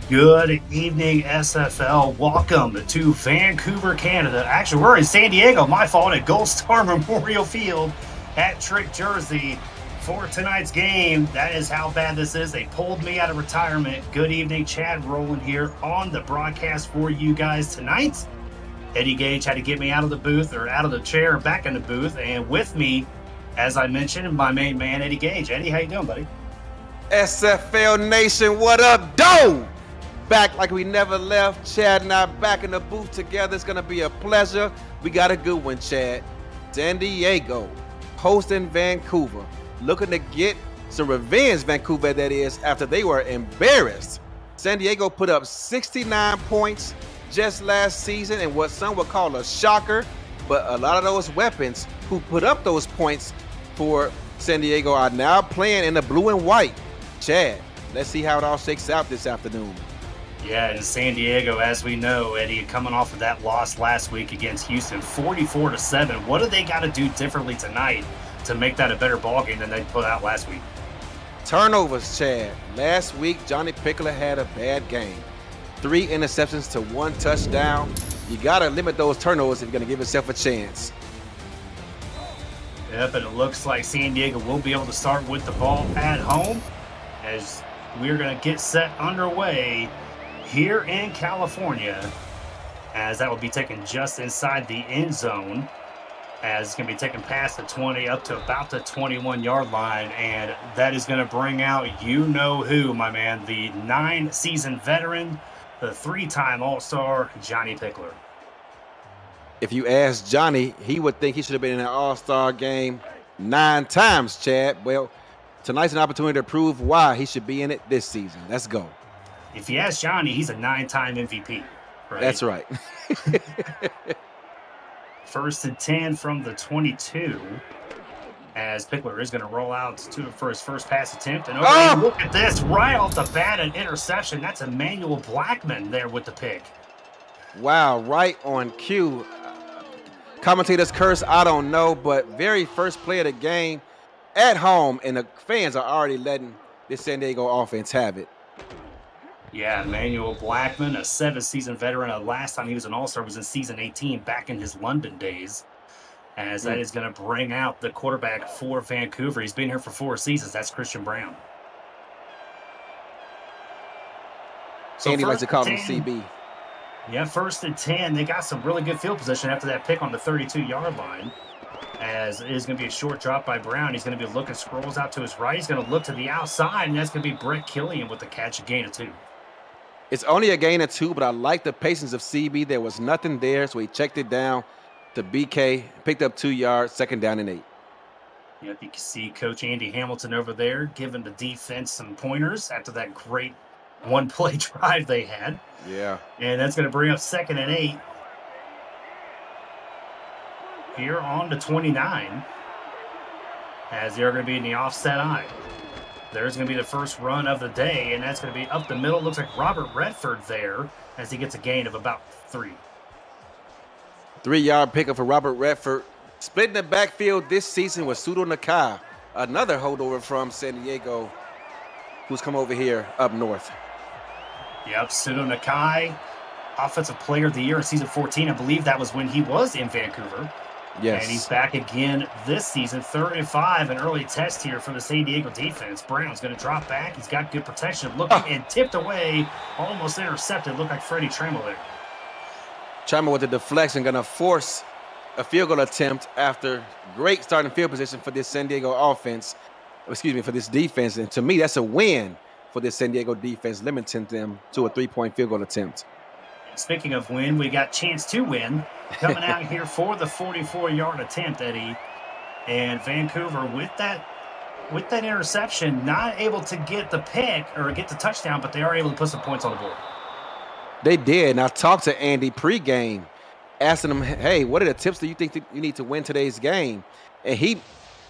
Good evening, SFL. Welcome to Vancouver, Canada. Actually, we're in San Diego. My fault, at Gold Star Memorial Field at Trick Jersey for tonight's game. That is how bad this is. They pulled me out of retirement. Good evening, Chad Rowland here on the broadcast for you guys tonight. Eddie Gage had to get me out of the booth, or out of the chair and back in the booth. And with me, as I mentioned, my main man, Eddie Gage. Eddie, how you doing, buddy? SFL Nation, what up, doe? Back like we never left. Chad and I back in the booth together. It's gonna be a pleasure. We got a good one, Chad. San Diego hosting Vancouver, looking to get some revenge. Vancouver, that is, after they were embarrassed. San Diego put up 69 points just last season, and what some would call a shocker. But a lot of those weapons who put up those points for San Diego are now playing in the blue and white. Chad, let's see how it all shakes out this afternoon. Yeah, in San Diego, as we know, Eddie, coming off of that loss last week against Houston, 44-7. What do they got to do differently tonight to make that a better ballgame than they put out last week? Turnovers, Chad. Last week, Johnny Pickler had a bad game. 3 interceptions to 1 touchdown. You got to limit those turnovers if you're going to give yourself a chance. Yep, and it looks like San Diego will be able to start with the ball at home as we're going to get set underway here in California, as that will be taken just inside the end zone, as it's going to be taken past the 20 up to about the 21-yard line, and that is going to bring out you-know-who, my man, the 9-season veteran, the 3-time All-Star, Johnny Pickler. If you ask Johnny, he would think he should have been in an All-Star game 9 times, Chad. Well, tonight's an opportunity to prove why he should be in it this season. Let's go. If you ask Johnny, he's a 9-time MVP. Right? That's right. 1st and 10 from the 22, as Pickler is going to roll out for his first pass attempt. And look at this, right off the bat, an interception. That's Emmanuel Blackman there with the pick. Wow, right on cue. Commentators curse, I don't know, but very first play of the game at home, and the fans are already letting this San Diego offense have it. Yeah, Emmanuel Blackman, a 7-season veteran. Last time he was an All-Star was in season 18, back in his London days, as that is going to bring out the quarterback for Vancouver. He's been here for 4 seasons. That's Christian Brown. So Andy likes to call him CB. Yeah, 1st and 10. They got some really good field position after that pick on the 32-yard line, as it is going to be a short drop by Brown. He's going to be looking, scrolls out to his right. He's going to look to the outside, and that's going to be Brett Killian with the catch, a gain of 2. It's only a gain of 2, but I like the patience of CB. There was nothing there, so he checked it down to BK, picked up 2 yards, 2nd down and 8. Yep, you can see Coach Andy Hamilton over there giving the defense some pointers after that great one-play drive they had. Yeah. And that's going to bring up 2nd and 8 here on the 29, as they're going to be in the offset eye. There's going to be the first run of the day, and that's going to be up the middle. Looks like Robert Redford there, as he gets a gain of about 3. 3-yard pickup for Robert Redford. Splitting the backfield this season with Sudo Nakai, another holdover from San Diego, who's come over here up north. Yep, Sudo Nakai, Offensive Player of the Year in season 14. I believe that was when he was in Vancouver. Yes. And he's back again this season. 3rd and 5, an early test here for the San Diego defense. Brown's going to drop back. He's got good protection. Looking and tipped away, almost intercepted. Looked like Freddie Trammell there. Trammell with the deflection, going to force a field goal attempt after great starting field position for this San Diego offense. Excuse me, for this defense. And to me, that's a win for this San Diego defense, limiting them to a 3-point field goal attempt. Speaking of win, we got chance to win coming out here for the 44-yard attempt, Eddie. And Vancouver, with that interception, not able to get the pick or get the touchdown, but they are able to put some points on the board. They did. And I talked to Andy pregame, asking him, hey, what are the tips that you think you need to win today's game? And he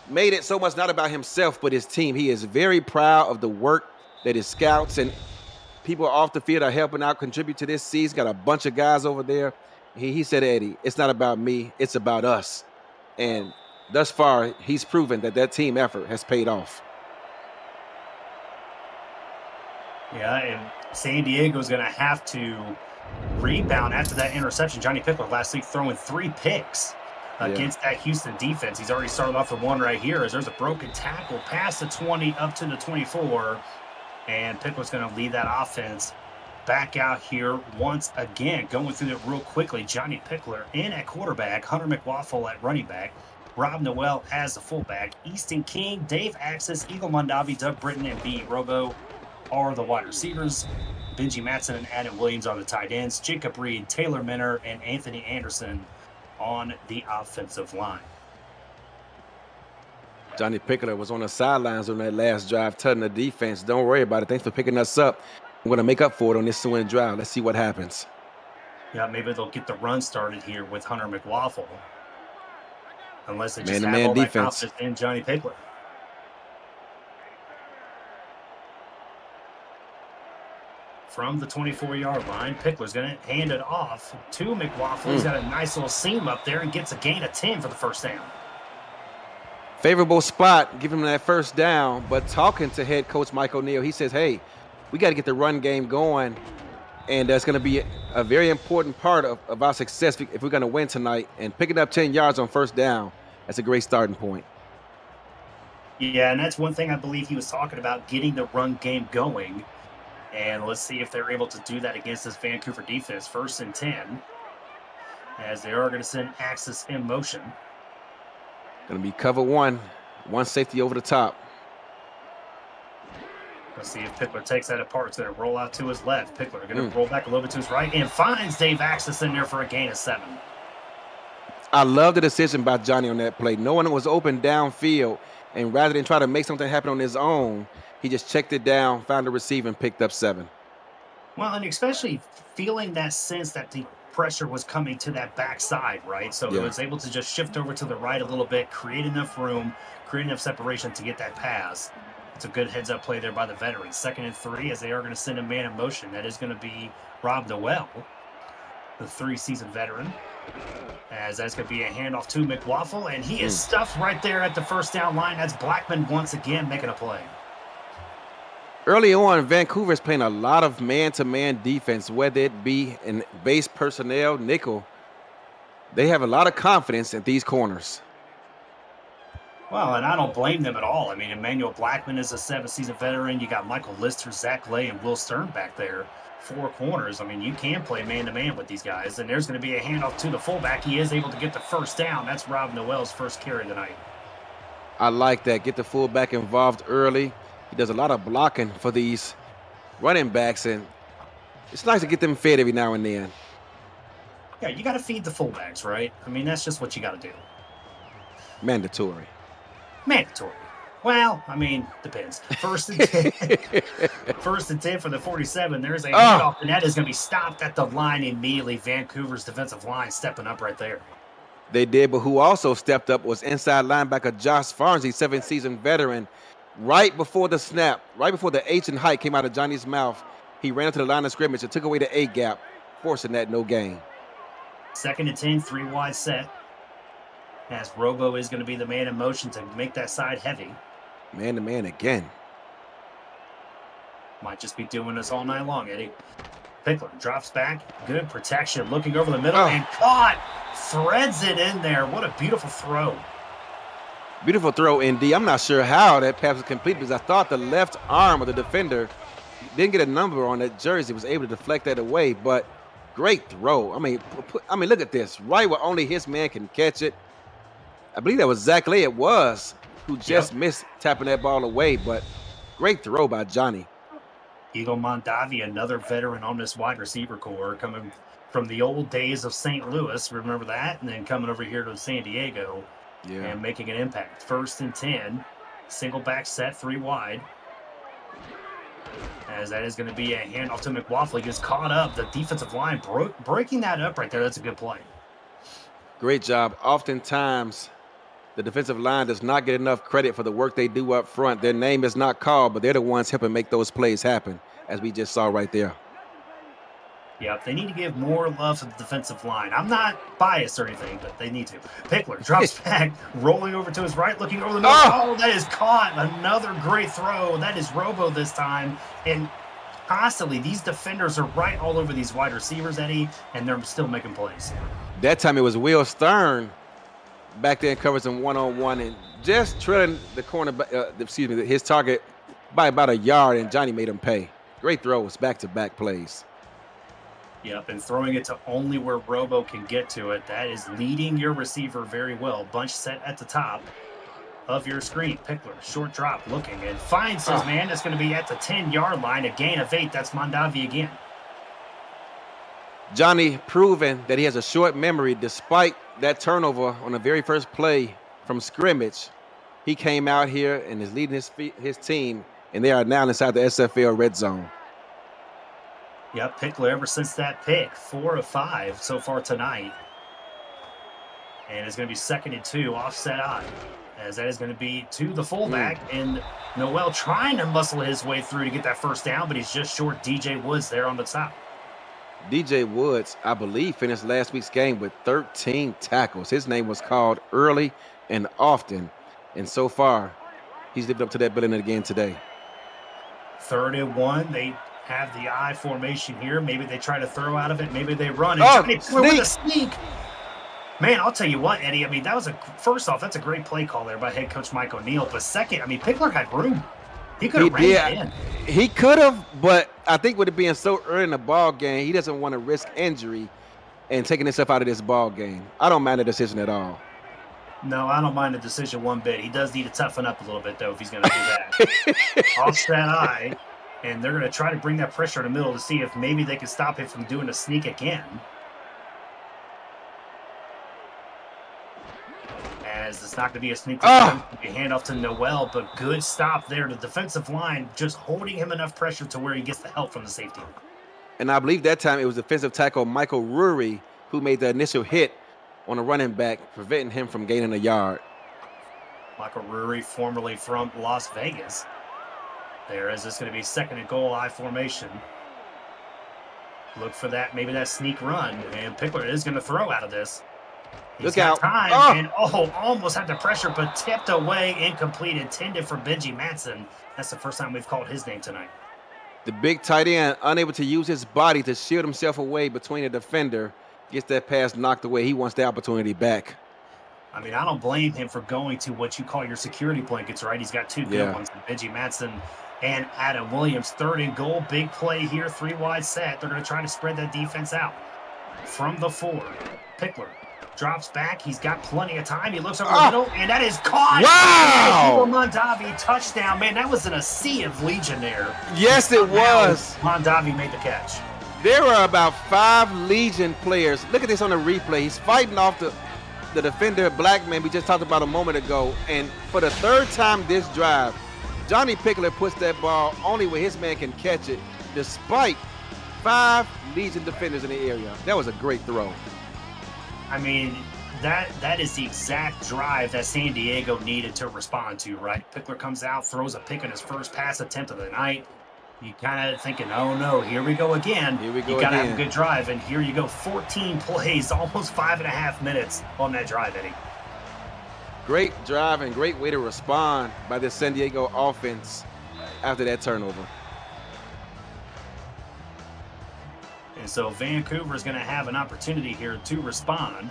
made it so much not about himself, but his team. He is very proud of the work that his scouts and people off the field are helping out, contribute to this season. Got a bunch of guys over there. He said, Eddie, it's not about me, it's about us. And thus far, he's proven that team effort has paid off. Yeah, and San Diego's going to have to rebound after that interception. Johnny Pickler last week throwing 3 picks Yeah. against that Houston defense. He's already started off with one right here as there's a broken tackle past the 20 up to the 24. And Pickler's going to lead that offense back out here once again. Going through it real quickly, Johnny Pickler in at quarterback, Hunter McWaffle at running back, Rob Noel as the fullback, Easton King, Dave Axis, Eagle Mondavi, Doug Britton, and B. Robo are the wide receivers. Benji Matson and Adam Williams on the tight ends, Jacob Reed, Taylor Minner, and Anthony Anderson on the offensive line. Johnny Pickler was on the sidelines on that last drive, telling the defense, don't worry about it. Thanks for picking us up. I'm going to make up for it on this swing drive. Let's see what happens. Yeah, maybe they'll get the run started here with Hunter McWaffle. Unless they just Man-to-man have all that defense confidence in Johnny Pickler. From the 24-yard line, Pickler's going to hand it off to McWaffle. He's got a nice little seam up there and gets a gain of 10 for the first down. Favorable spot, give him that first down, but talking to head coach Mike O'Neill, he says, hey, we got to get the run game going, and that's going to be a very important part of our success if we're going to win tonight. And picking up 10 yards on first down, that's a great starting point. Yeah, and that's one thing I believe he was talking about, getting the run game going. And let's see if they're able to do that against this Vancouver defense. 1st and 10, as they are going to send Axis in motion. Going to be cover one safety over the top. Let's see if Pickler takes that apart. It's going to roll out to his left. Pickler going to roll back a little bit to his right and finds Dave Axis in there for a gain of 7. I love the decision by Johnny on that play. No one was open downfield, and rather than try to make something happen on his own, he just checked it down, found the receiver, and picked up 7. Well, and especially feeling that sense that the pressure was coming to that backside, right? So it was able to just shift over to the right a little bit, create enough room, create enough separation to get that pass. It's a good heads-up play there by the veterans. 2nd and 3, as they are going to send a man in motion. That is going to be Rob Noel, the 3-season veteran. As that's going to be a handoff to McWaffle, and he is stuffed right there at the first down line. That's Blackman once again making a play. Early on, Vancouver is playing a lot of man-to-man defense, whether it be in base personnel, nickel. They have a lot of confidence at these corners. Well, and I don't blame them at all. I mean, Emmanuel Blackman is a 7-season veteran. You got Michael Lister, Zach Lay, and Will Stern back there. 4 corners. I mean, you can play man-to-man with these guys. And there's going to be a handoff to the fullback. He is able to get the first down. That's Rob Noel's first carry tonight. I like that. Get the fullback involved early. He does a lot of blocking for these running backs, and it's nice to get them fed every now and then. Yeah, you got to feed the fullbacks, right? I mean, that's just what you got to do. Mandatory. Well, I mean, depends. 1st and 10. 1st and 10 for the 47. There's a handoff, and that is going to be stopped at the line immediately. Vancouver's defensive line stepping up right there. They did, but who also stepped up was inside linebacker Josh Farnsey, 7-season veteran. Right before the snap, right before the H and height came out of Johnny's mouth, he ran into the line of scrimmage and took away the A gap, forcing that no gain. 2nd and 10, 3 wide set. As Robo is going to be the man in motion to make that side heavy. Man-to-man again. Might just be doing this all night long, Eddie. Pickler drops back. Good protection. Looking over the middle and caught. Threads it in there. What a beautiful throw. Beautiful throw, ND. I'm not sure how that pass was completed because I thought the left arm of the defender didn't get a number on that jersey, was able to deflect that away, but great throw. I mean, look at this. Right where only his man can catch it. I believe that was Zach Lay, it was, who just missed tapping that ball away, but great throw by Johnny. Eagle Mondavi, another veteran on this wide receiver core, coming from the old days of St. Louis, remember that? And then coming over here to San Diego. And making an impact. 1st and 10, single back set, 3 wide. As that is going to be a handoff to McWaffle. He gets caught up. The defensive line breaking that up right there. That's a good play. Great job. Oftentimes, the defensive line does not get enough credit for the work they do up front. Their name is not called, but they're the ones helping make those plays happen, as we just saw right there. Yeah, they need to give more love to the defensive line. I'm not biased or anything, but they need to. Pickler drops back, rolling over to his right, looking over the middle. Oh, that is caught. Another great throw. That is Robo this time. And constantly. These defenders are right all over these wide receivers, Eddie, and they're still making plays. That time it was Will Stern back there covers him one-on-one and just trailing the corner, his target by about a yard, and Johnny made him pay. Great throws, back-to-back plays. Yep, and throwing it to only where Robo can get to it. That is leading your receiver very well. Bunch set at the top of your screen. Pickler, short drop, looking, and finds his man. That's going to be at the 10-yard line. A gain of 8. That's Mondavi again. Johnny proving that he has a short memory despite that turnover on the very first play from scrimmage. He came out here and is leading his team, and they are now inside the SFL red zone. Yep, Pickler ever since that pick, 4 of 5 so far tonight. And it's going to be 2nd and 2, offset I, as that is going to be to the fullback. And Noel trying to muscle his way through to get that first down, but he's just short. DJ Woods there on the top. DJ Woods, I believe, finished last week's game with 13 tackles. His name was called early and often, and so far, he's lived up to that billing again today. 3rd and 1, they have the I formation here. Maybe they try to throw out of it. Maybe they run. And with a sneak. Man, I'll tell you what, Eddie. I mean, that was first off, that's a great play call there by head coach Mike O'Neill. But second, I mean, Pickler had room. He could have ran it in. He could have, but I think with it being so early in the ball game, he doesn't want to risk injury and taking himself out of this ball game. I don't mind the decision at all. No, I don't mind the decision one bit. He does need to toughen up a little bit, though, if he's going to do that. Offset I, and they're going to try to bring that pressure in the middle to see if maybe they can stop him from doing a sneak again. As it's not going to be a sneak, handoff to Noel, but good stop there. The defensive line just holding him enough pressure to where he gets the help from the safety. And I believe that time it was defensive tackle Michael Rury who made the initial hit on a running back, preventing him from gaining a yard. Michael Rury, formerly from Las Vegas. There is this going to be 2nd and goal, I formation. Look for that, maybe that sneak run, and Pickler is going to throw out of this. He's got time, and almost had the pressure, but tipped away, incomplete, intended for Benji Matson. That's the first time we've called his name tonight. The big tight end, unable to use his body to shield himself away between the defender, gets that pass knocked away. He wants the opportunity back. I mean, I don't blame him for going to what you call your security blankets, right? He's got 2 good ones, Benji Matson and Adam Williams. 3rd and goal, big play here, 3 wide set. They're going to try to spread that defense out. From the 4, Pickler drops back. He's got plenty of time. He looks over the middle, and that is caught. Wow! Mondavi touchdown. Man, that was in a sea of Legion there. Yes, it was. Mondavi made the catch. There were about 5 Legion players. Look at this on the replay. He's fighting off the defender, Blackman, we just talked about a moment ago. And for the 3rd time this drive, Johnny Pickler puts that ball only where his man can catch it, despite 5 Legion defenders in the area. That was a great throw. I mean, that is the exact drive that San Diego needed to respond to, right? Pickler comes out, throws a pick on his first pass attempt of the night. You kind of thinking, oh no, here we go again. Here we go. You got to have a good drive, and here you go, 14 plays, almost 5.5 minutes on that drive, Eddie. Great drive and great way to respond by the San Diego offense after that turnover. And so Vancouver is going to have an opportunity here to respond.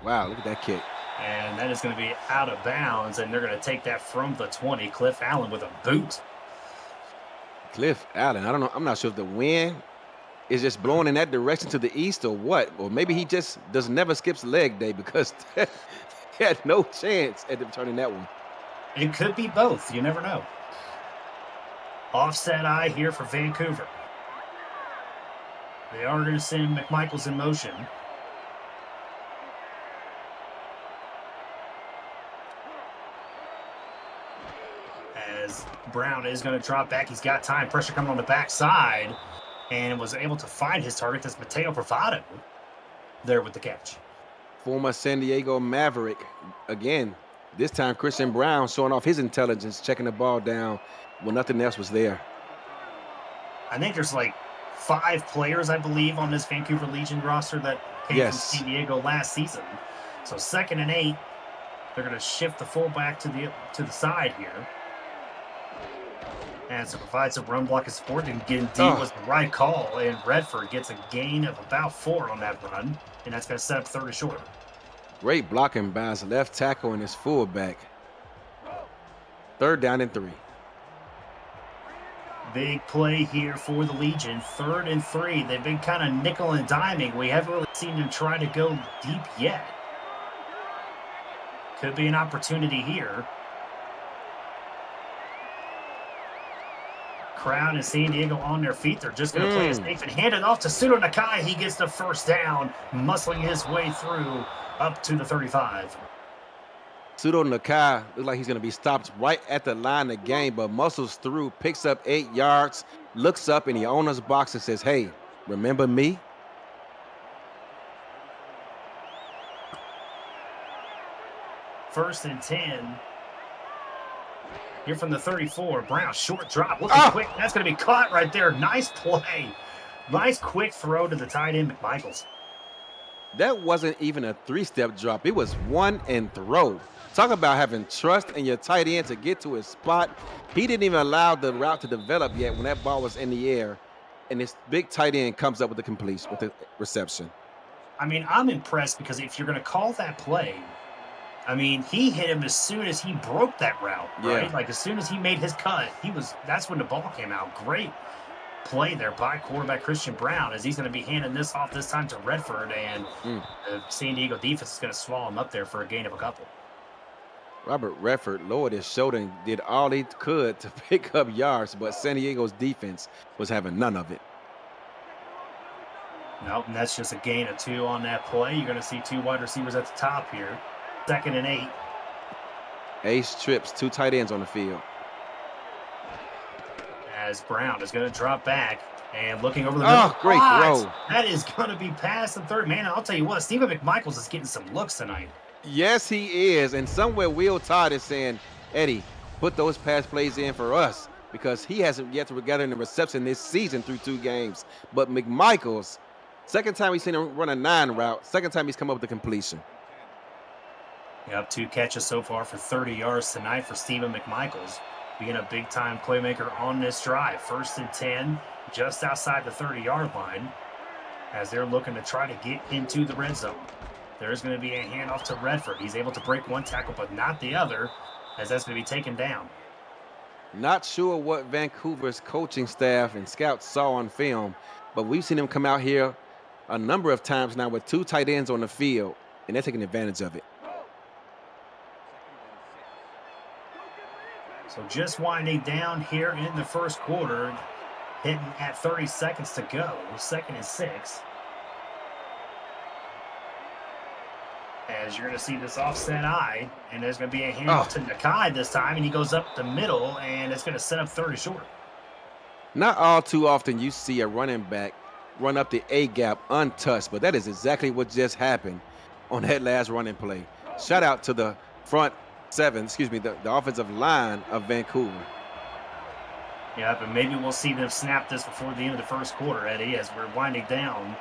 Wow, look at that kick. And that is going to be out of bounds, and they're going to take that from the 20. Cliff Allen with a boot. Cliff Allen, I don't know. I'm not sure if the wind is just blowing in that direction to the east or what. Or maybe he just never skips leg day because he had no chance at returning that one. It could be both. You never know. Offset I here for Vancouver. They are going to send McMichaels in motion. As Brown is going to drop back. He's got time. Pressure coming on the backside. And was able to find his target. That's Mateo Privado there with the catch. Former San Diego Maverick. Again, this time Christian Brown showing off his intelligence, checking the ball down when nothing else was there. I think there's like 5 players, I believe, on this Vancouver Legion roster that came from San Diego last season. So 2nd and 8. They're going to shift the fullback to the side here. And so provides a run blocking support, and getting deep Oh, was the right call. And Redford gets a gain of about 4 on that run, and that's going to set up 3rd and short. great blocking by his left tackle and his fullback. 3rd down and 3. Big play here for the Legion. 3rd and 3. They've been kind of nickel and diming. We haven't really seen them try to go deep yet. Could be an opportunity here. Crowd in San Diego on their feet. They're just going to play it safe and hand it off to Pseudo Nakai. He gets the 1st down, muscling his way through up to the 35. Pseudo Nakai looks like he's going to be stopped right at the line of game, but muscles through, picks up 8 yards, looks up in the owner's box and says, hey, remember me? First and 10. Here from the 34. Brown, short drop, looking quick. That's going to be caught right there. Nice play. Nice quick throw to the tight end, McMichaels. That wasn't even a 3-step drop. It was 1 and throw. Talk about having trust in your tight end to get to his spot. He didn't even allow the route to develop yet when that ball was in the air, and this big tight end comes up with the completion, with the reception. I mean, I'm impressed because if you're going to call that play, I mean, he hit him as soon as he broke that route, right? Yeah. Like as soon as he made his cut, that's when the ball came out. Great play there by quarterback Christian Brown, as he's going to be handing this off this time to Redford, and the San Diego defense is going to swallow him up there for a gain of a couple. Robert Redford lowered his shoulder and did all he could to pick up yards, but San Diego's defense was having none of it. Nope, and that's just a gain of 2 on that play. You're going to see 2 wide receivers at the top here. 2nd and 8. Ace trips, 2 tight ends on the field. As Brown is going to drop back and looking over the middle. Oh, great throw. That is going to be past the 3rd. Man, I'll tell you what, Stephen McMichaels is getting some looks tonight. Yes, he is. And somewhere Will Todd is saying, Eddie, put those pass plays in for us, because he hasn't yet to gather in the reception this season through 2 games. But McMichaels, 2nd time we've seen him run a 9 route, 2nd time he's come up with a completion. Yep, 2 catches so far for 30 yards tonight for Stephen McMichaels, being a big-time playmaker on this drive. 1st and 10, just outside the 30-yard line, as they're looking to try to get into the red zone. There's going to be a handoff to Redford. He's able to break 1 tackle, but not the other, as that's going to be taken down. Not sure what Vancouver's coaching staff and scouts saw on film, but we've seen him come out here a number of times now with 2 tight ends on the field, and they're taking advantage of it. So just winding down here in the 1st quarter, hitting at 30 seconds to go. 2nd and 6. As you're going to see this offset eye, and there's going to be a handoff to Nakai this time, and he goes up the middle, and it's going to set up 3rd and short. Not all too often you see a running back run up the A-gap untouched, but that is exactly what just happened on that last running play. Shout out to the front 7, the offensive line of Vancouver. Yeah, but maybe we'll see them snap this before the end of the 1st quarter, Eddie, as we're winding down.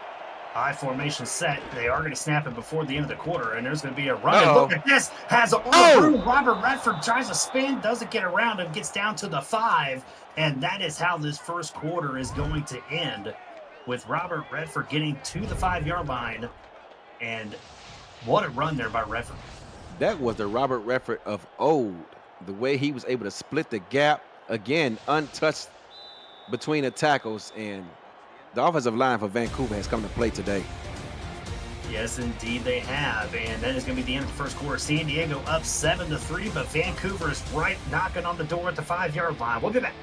High formation set. They are going to snap it before the end of the quarter, and there's going to be a run. And look at this. Has all through. Robert Redford tries to spin, doesn't get around him, gets down to the 5, and that is how this 1st quarter is going to end, with Robert Redford getting to the 5-yard line. And what a run there by Redford. That was the Robert Redford of old. The way he was able to split the gap, again, untouched between the tackles, and the offensive line for Vancouver has come to play today. Yes, indeed they have, and that is going to be the end of the 1st quarter. San Diego up 7-3, but Vancouver is right knocking on the door at the 5-yard line. We'll be back.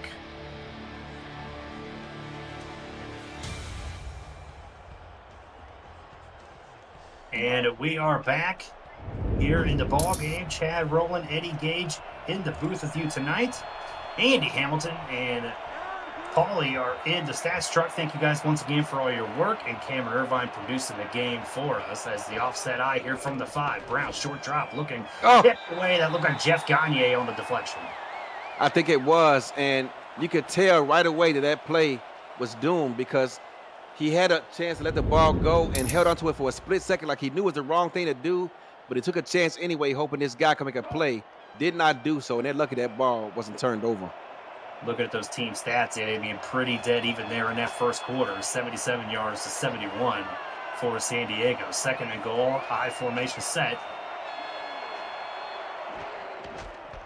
And we are back here in the ball game. Chad Rowland, Eddie Gage in the booth with you tonight. Andy Hamilton and Paulie are in the stats truck. Thank you guys once again for all your work. And Cameron Irvine producing the game for us as the offset eye here from the 5. Brown, short drop, looking tipped away. That looked like Jeff Gagne on the deflection. I think it was, and you could tell right away that play was doomed, because he had a chance to let the ball go and held onto it for a split second like he knew it was the wrong thing to do, but he took a chance anyway, hoping this guy could make a play. Did not do so, and they're lucky that ball wasn't turned over. Looking at those team stats, I mean, pretty dead even there in that first quarter. 77 yards to 71 for San Diego. Second and goal, high formation set.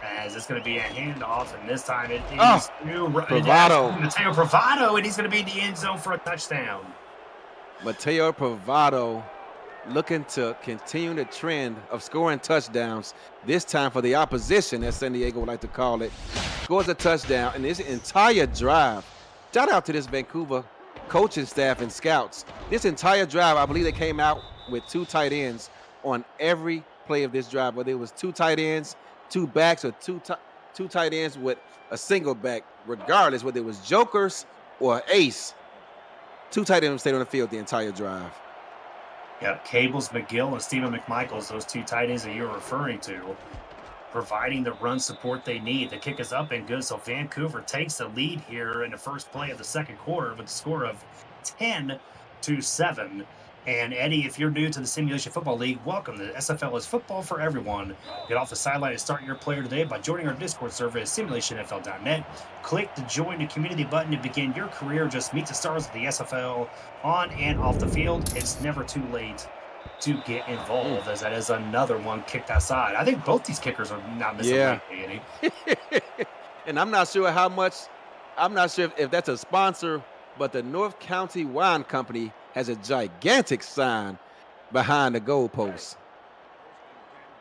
As it's going to be a handoff, and this time it is Privado. Mateo Privado, and he's going to be in the end zone for a touchdown. Mateo Privado looking to continue the trend of scoring touchdowns, this time for the opposition, as San Diego would like to call it. Scores a touchdown, and this entire drive, shout out to this Vancouver coaching staff and scouts. This entire drive, I believe they came out with 2 tight ends on every play of this drive, whether it was 2 tight ends, 2 backs, or two tight ends with a single back, regardless whether it was jokers or ace. 2 tight ends stayed on the field the entire drive. Yep, Cables, McGill, and Stephen McMichaels, those 2 tight ends that you're referring to, providing the run support they need. The kick is up and good, so Vancouver takes the lead here in the first play of the second quarter with a score of 10-7. And Eddie, if you're new to the Simulation Football League, welcome. The SFL is football for everyone. Get off the sideline and start your player today by joining our Discord server at simulationfl.net. Click the join the community button to begin your career. Just meet the stars of the SFL on and off the field. It's never too late to get involved, as that is another one kicked outside. I think both these kickers are not missing lately, Eddie. And I'm not sure if that's a sponsor, but the North County Wine Company has a gigantic sign behind the goalpost.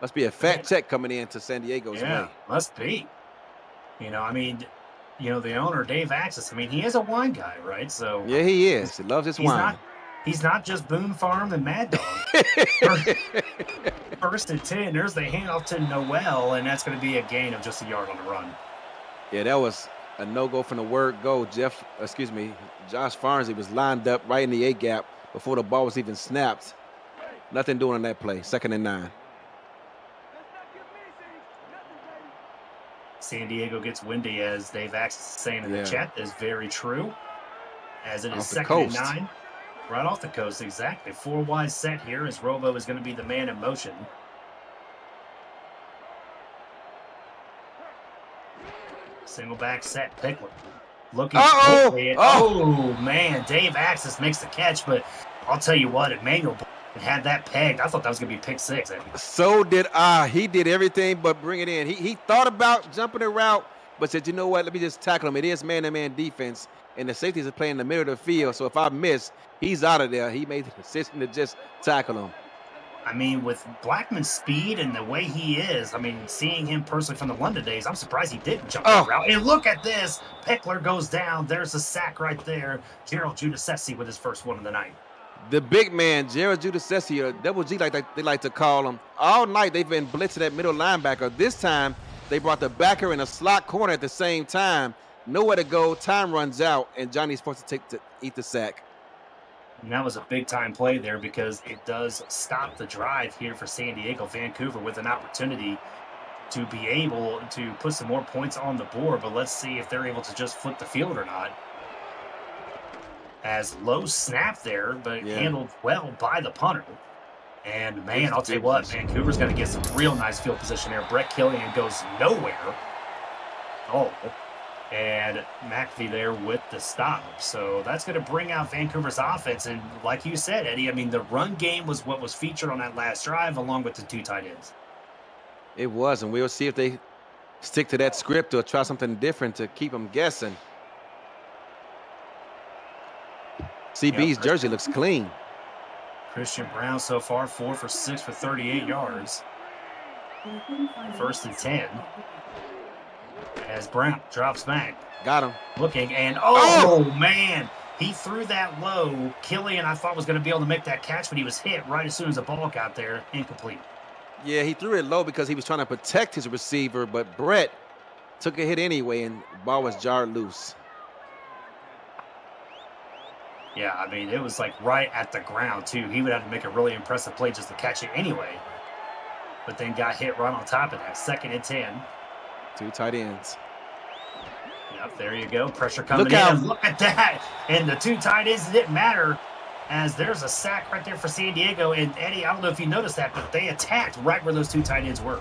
Must be a fat check coming in to San Diego's way. Must be. You know, I mean, the owner, Dave Axis, I mean, he is a wine guy, right? So yeah, he is. He loves his wine. He's not just Boone Farm and Mad Dog. First and 10, there's the handoff to Noel, and that's going to be a gain of just a yard on the run. Yeah, that was a no-go from the word go. Josh Farnsey was lined up right in the A-gap before the ball was even snapped. Nothing doing on that play. 2nd and 9. San Diego gets windy, as Dave Axis is saying in the chat. That is very true. As it is 2nd and 9. Right off the coast, exactly. 4 wide set here, as Robo is going to be the man in motion. Single back set, Pickler. Looking quickly. Oh, man. Dave Axis makes the catch, but I'll tell you what, Emmanuel had that pegged. I thought that was going to be pick 6. So did I. He did everything but bring it in. He thought about jumping the route, but said, you know what, let me just tackle him. It is man-to-man defense, and the safeties are playing in the middle of the field, so if I miss, he's out of there. He made the decision to just tackle him. I mean, with Blackman's speed and the way he is, I mean, seeing him personally from the London days, I'm surprised he didn't jump that route. And look at this. Pickler goes down. There's a sack right there. Gerald Giudice with his first one of the night. The big man, Gerald Giudice, or Double G, like they like to call him. All night they've been blitzing that middle linebacker. This time they brought the backer in a slot corner at the same time. Nowhere to go. Time runs out, and Johnny's forced to eat the sack. And that was a big-time play there, because it does stop the drive here for San Diego. Vancouver with an opportunity to be able to put some more points on the board, but let's see if they're able to just flip the field or not. As low snap there, but handled well by the punter. And, man, I'll tell you what, Vancouver's going to get some real nice field position there. Brett Killian goes nowhere. And McAfee there with the stop. So that's going to bring out Vancouver's offense. And like you said, Eddie, I mean, the run game was what was featured on that last drive, along with the 2 tight ends. It was, and we'll see if they stick to that script or try something different to keep them guessing. CB's jersey looks clean. Christian Brown so far 4 for 6 for 38 yards. 1st and 10. As Brown drops back. Got him. Looking, and man, he threw that low. Killian, I thought, was going to be able to make that catch, but he was hit right as soon as the ball got there. Incomplete. Yeah, he threw it low because he was trying to protect his receiver, but Brett took a hit anyway, and the ball was jarred loose. Yeah, I mean, it was like right at the ground, too. He would have to make a really impressive play just to catch it anyway. But then got hit right on top of that. 2nd and 10. 2 tight ends. Yep, there you go. Pressure coming in. Look at that. And the 2 tight ends didn't matter, as there's a sack right there for San Diego. And, Eddie, I don't know if you noticed that, but they attacked right where those 2 tight ends were.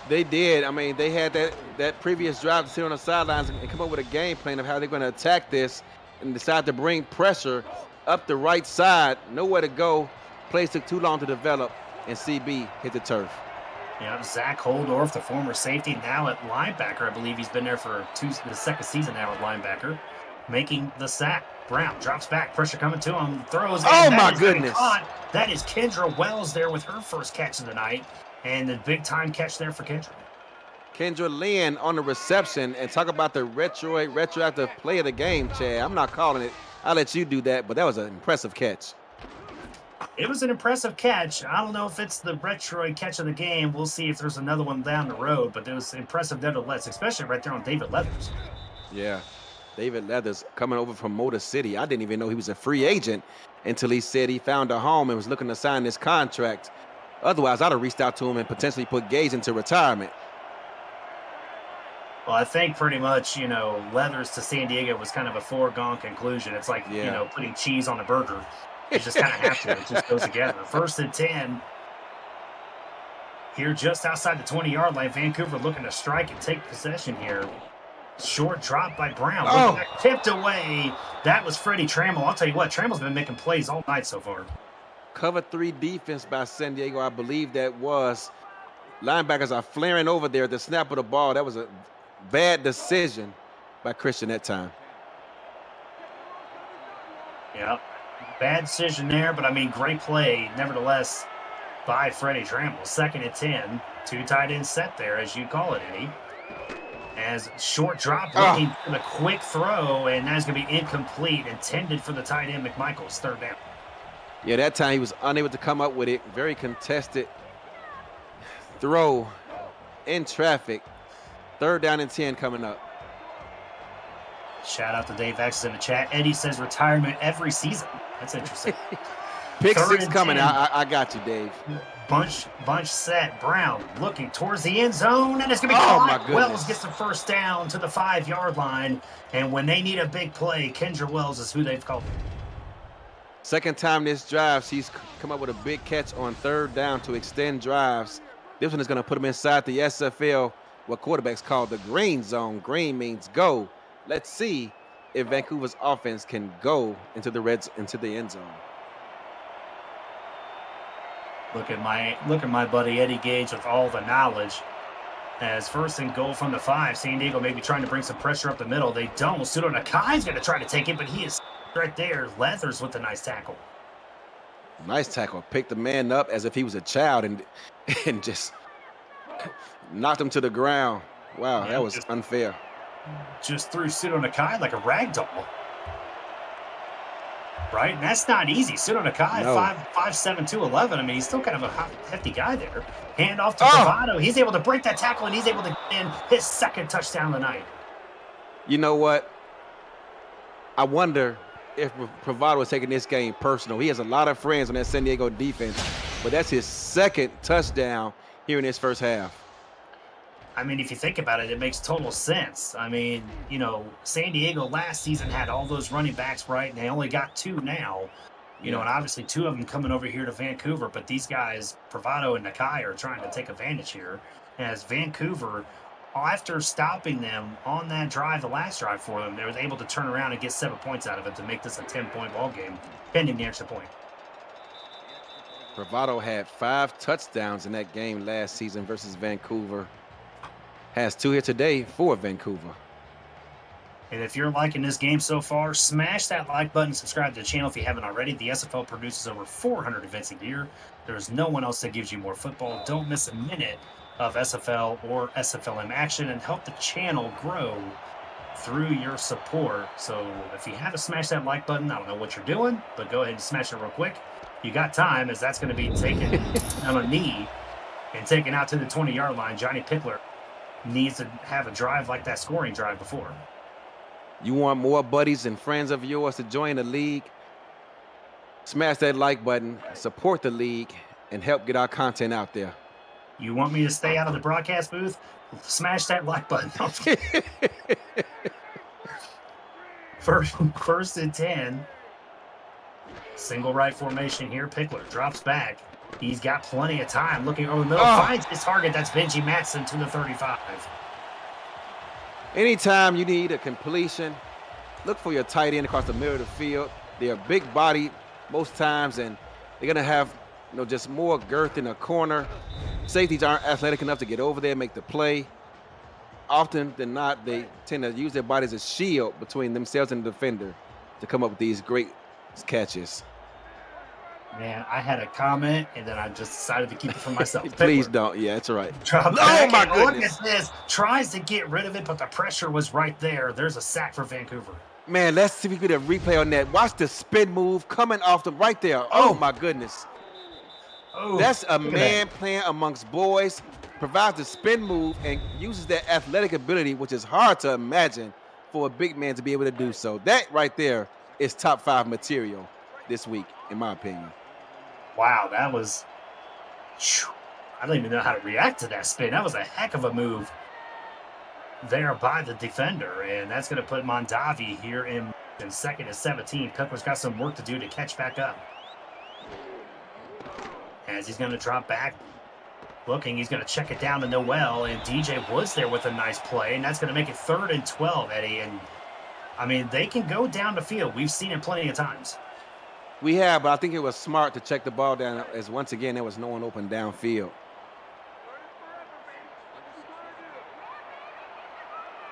They did. I mean, they had that previous drive to sit on the sidelines and come up with a game plan of how they're going to attack this and decide to bring pressure up the right side. Nowhere to go. Plays took too long to develop, and CB hit the turf. Yep, Zach Holdorf, the former safety, now at linebacker. I believe he's been there for the second season now at linebacker, making the sack. Brown drops back, pressure coming to him, throws. Oh, my goodness. That is Kendra Wells there with her first catch of the night, and the big-time catch there for Kendra. Kendra Lynn on the reception, and talk about the retroactive play of the game, Chad. I'm not calling it. I'll let you do that, but that was an impressive catch. It was an impressive catch. I don't know if it's the retro catch of the game. We'll see if there's another one down the road, but it was impressive nevertheless, especially right there on David Leathers. Yeah, David Leathers coming over from Motor City. I didn't even know he was a free agent until he said he found a home and was looking to sign this contract. Otherwise, I'd have reached out to him and potentially put Gage into retirement. Well, I think pretty much, Leathers to San Diego was kind of a foregone conclusion. It's like, putting cheese on a burger. You just kind of have to. It just goes together. 1st and 10. Here just outside the 20-yard line. Vancouver looking to strike and take possession here. Short drop by Brown. Oh. Tipped away. That was Freddie Trammell. I'll tell you what, Trammell's been making plays all night so far. Cover 3 defense by San Diego, I believe that was. Linebackers are flaring over there at the snap of the ball. That was a bad decision by Christian that time. Yep. Bad decision there, but great play nevertheless by Freddie Trammell. 2nd and 10. 2 tight end set there, as you call it, Eddie. As short drop looking for the quick throw, and that's going to be incomplete, intended for the tight end McMichaels. 3rd down. Yeah, that time he was unable to come up with it. Very contested throw in traffic. 3rd down and 10 coming up. Shout out to Dave X in the chat. Eddie says retirement every season. That's interesting. Pick 6 coming. I got you, Dave. Bunch set. Brown looking towards the end zone, and it's going to be caught. Wells gets the 1st down to the 5-yard line, and when they need a big play, Kendra Wells is who they've called. 2nd time this drive, she's come up with a big catch on 3rd down to extend drives. This one is going to put them inside the SFL, what quarterbacks call the green zone. Green means go. Let's see if Vancouver's offense can go into the end zone. Look at my buddy Eddie Gage with all the knowledge. As 1st and goal from the 5, San Diego may be trying to bring some pressure up the middle. They don't. Sudo Nakai's going to try to take it, but he is right there. Leathers with a nice tackle. Nice tackle. Picked the man up as if he was a child and just knocked him to the ground. Wow, that was unfair. Just threw Sudo Nakai like a rag doll. Right? And that's not easy. Sudo Nakai, 5'7", 211. He's still kind of a hefty guy there. Hand off to Bravado. He's able to break that tackle, and he's able to get in his 2nd touchdown of the night. You know what? I wonder if Bravado was taking this game personal. He has a lot of friends on that San Diego defense, but that's his 2nd touchdown here in his first half. If you think about it, it makes total sense. San Diego last season had all those running backs, right? And they only got 2 now. And obviously 2 of them coming over here to Vancouver. But these guys, Bravado and Nakai, are trying to take advantage here. As Vancouver, after stopping them on that drive, the last drive for them, they were able to turn around and get 7 points out of it to make this a 10-point ball game, pending the extra point. Bravado had 5 touchdowns in that game last season versus Vancouver. Has 2 here today for Vancouver. And if you're liking this game so far, smash that like button, subscribe to the channel if you haven't already. The SFL produces over 400 events a year. There's no one else that gives you more football. Don't miss a minute of SFL or SFLM action, and help the channel grow through your support. So if you haven't smashed that like button, I don't know what you're doing, but go ahead and smash it real quick. You got time, as that's going to be taken on a knee and taken out to the 20-yard line. Johnny Pickler needs to have a drive like that scoring drive before. You want more buddies and friends of yours to join the league? Smash that like button, support the league, and help get our content out there. You want me to stay out of the broadcast booth? Smash that like button. First and 10. Single right formation here. Pickler drops back. He's got plenty of time. Looking over the middle, Oh, finds his target. That's Benji Matson to the 35. anytime you need a completion, look for your tight end across the middle of the field. They're big body most times, and they're gonna have just more girth in the corner. Safeties aren't athletic enough to get over there and make the play. Often than not, they tend to use their body as a shield between themselves and the defender to come up with these great catches. Man, I had a comment, and then I just decided to keep it for myself. Please don't. Yeah, that's right. Drop Oh, back, my and look goodness. at this. Tries to get rid of it, but the pressure was right there. There's a sack for Vancouver. Man, let's see if we get a replay on that. Watch the spin move coming off them right there. Oh, my goodness. Oh, That's a look at man that. playing amongst boys, provides the spin move and uses that athletic ability, which is hard to imagine for a big man to be able to do so. That right there is top 5 material this week, in my opinion. Wow, that was... I don't even know how to react to that spin. That was a heck of a move there by the defender, and that's going to put Mondavi here in second and 17. Pepper's got some work to do to catch back up. As he's going to drop back, looking, he's going to check it down to Noel, and DJ Woods there with a nice play, and that's going to make it 3rd and 12, Eddie. And I mean, they can go down the field. We've seen it plenty of times. We have, but I think it was smart to check the ball down, as once again there was no one open downfield.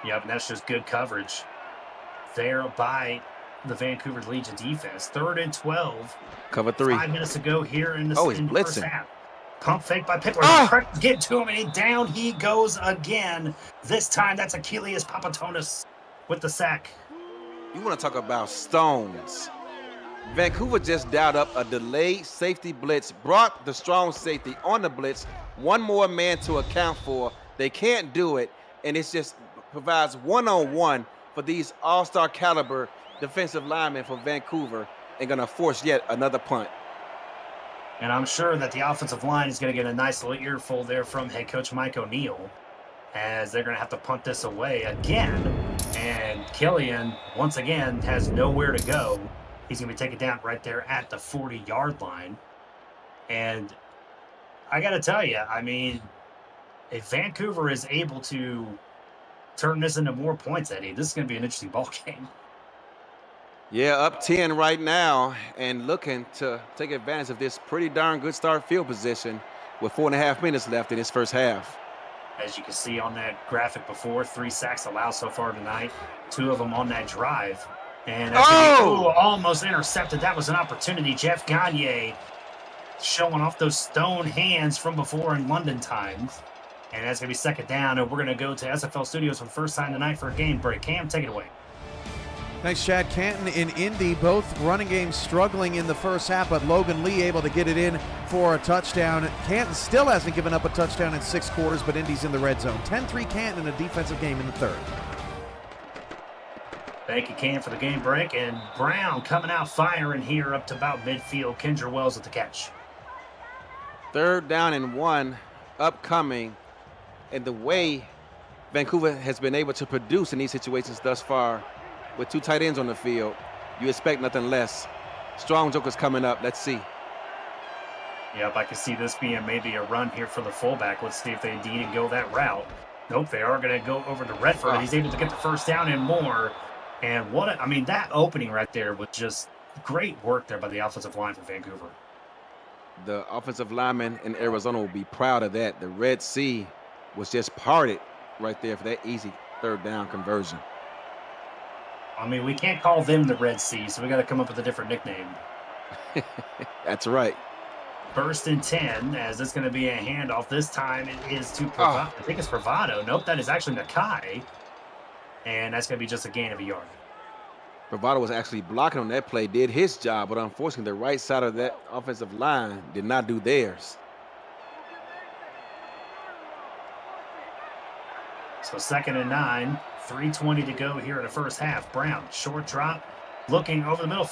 Yep, and that's just good coverage there by the Vancouver Legion defense. 3rd and 12. Cover 3. 5 minutes ago here in the, Oh, he's in the first blitzing. half. Pump fake by Pickler. Get to him, and down he goes again. This time, that's Achilles Papatonis with the sack. You want to talk about stones. Vancouver just dialed up a delayed safety blitz, brought the strong safety on the blitz, one more man to account for. They can't do it, and it just provides one-on-one for these all-star caliber defensive linemen for Vancouver, and going to force yet another punt. And I'm sure that the offensive line is going to get a nice little earful there from head coach Mike O'Neill, as they're going to have to punt this away again. And Killian, once again, has nowhere to go. He's going to be taken down right there at the 40-yard line. And I got to tell you, I mean, if Vancouver is able to turn this into more points, Eddie, this is going to be an interesting ball game. Yeah, up 10 right now, and looking to take advantage of this pretty darn good start field position with 4.5 minutes left in this first half. As you can see on that graphic before, 3 sacks allowed so far tonight, 2 of them on that drive. And that's almost intercepted. That was an opportunity. Jeff Gagne showing off those stone hands from before in London times. And that's going to be second down, and we're going to go to SFL Studios for the first time tonight for a game break. Cam, take it away. Thanks, Chad. Canton and Indy, both running games struggling in the first half, but Logan Lee able to get it in for a touchdown. Canton still hasn't given up a touchdown in 6 quarters, but Indy's in the red zone. 10-3 Canton in a defensive game in the 3rd. Thank you, Cam, for the game break. And Brown coming out firing here up to about midfield. Kendra Wells at the catch. 3rd down and 1 upcoming. And the way Vancouver has been able to produce in these situations thus far, with 2 tight ends on the field, you expect nothing less. Strong jokers coming up. Let's see. Yep, I can see this being maybe a run here for the fullback. Let's see if they indeed go that route. Nope, they are going to go over to Redford. And he's able to get the first down and more. And I mean, that opening right there was just great work there by the offensive line for Vancouver. The offensive linemen in Arizona will be proud of that. The Red Sea was just parted right there for that easy 3rd down conversion. I mean, we can't call them the Red Sea, so we got to come up with a different nickname. That's right. 1st and 10, as it's going to be a handoff. This time it is to I think it's Bravado. Nope, that is actually Nakai. And that's going to be just a gain of a yard. Bravado was actually blocking on that play, did his job, but unfortunately the right side of that offensive line did not do theirs. So 2nd and 9, 3:20 to go here in the first half. Brown, short drop, looking over the middle.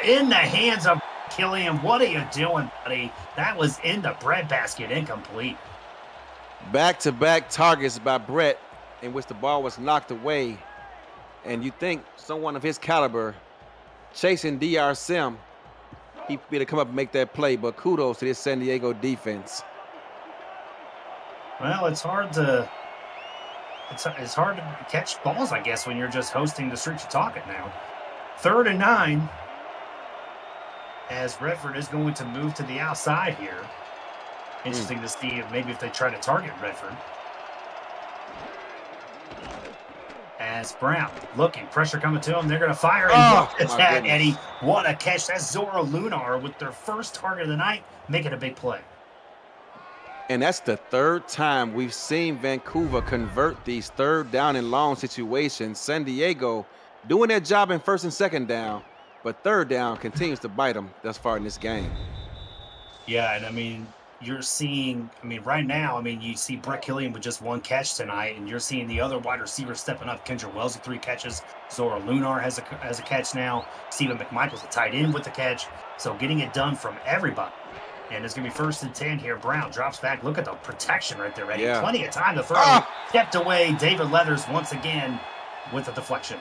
In the hands of Killian. What are you doing, buddy? That was in the breadbasket, incomplete. Back-to-back targets by Brett, in which the ball was knocked away. And you think someone of his caliber chasing DR Sim he be to come up and make that play. But kudos to this San Diego defense. Well, it's hard to catch balls, I guess, when you're just hosting the Street You Talking now. 3rd and 9. As Redford is going to move to the outside here. Interesting to see if they try to target Redford. As Brown looking, pressure coming to him. They're going to fire. And look at that, goodness. Eddie. What a catch. That's Zora Lunar with their first target of the night, making a big play. And that's the 3rd time we've seen Vancouver convert these 3rd down and long situations. San Diego doing their job in 1st and 2nd down, but 3rd down continues to bite them thus far in this game. Yeah, and I mean, you're seeing, right now, you see Brett Killian with just 1 catch tonight, and you're seeing the other wide receivers stepping up. Kendra Wells with 3 catches. Zora Lunar has a catch now. Stephen McMichael's a tight end with the catch. So getting it done from everybody. And it's going to be 1st and 10 here. Brown drops back. Look at the protection right there, Eddie. Yeah. Plenty of time to throw. Stepped away. David Leathers once again with a deflection.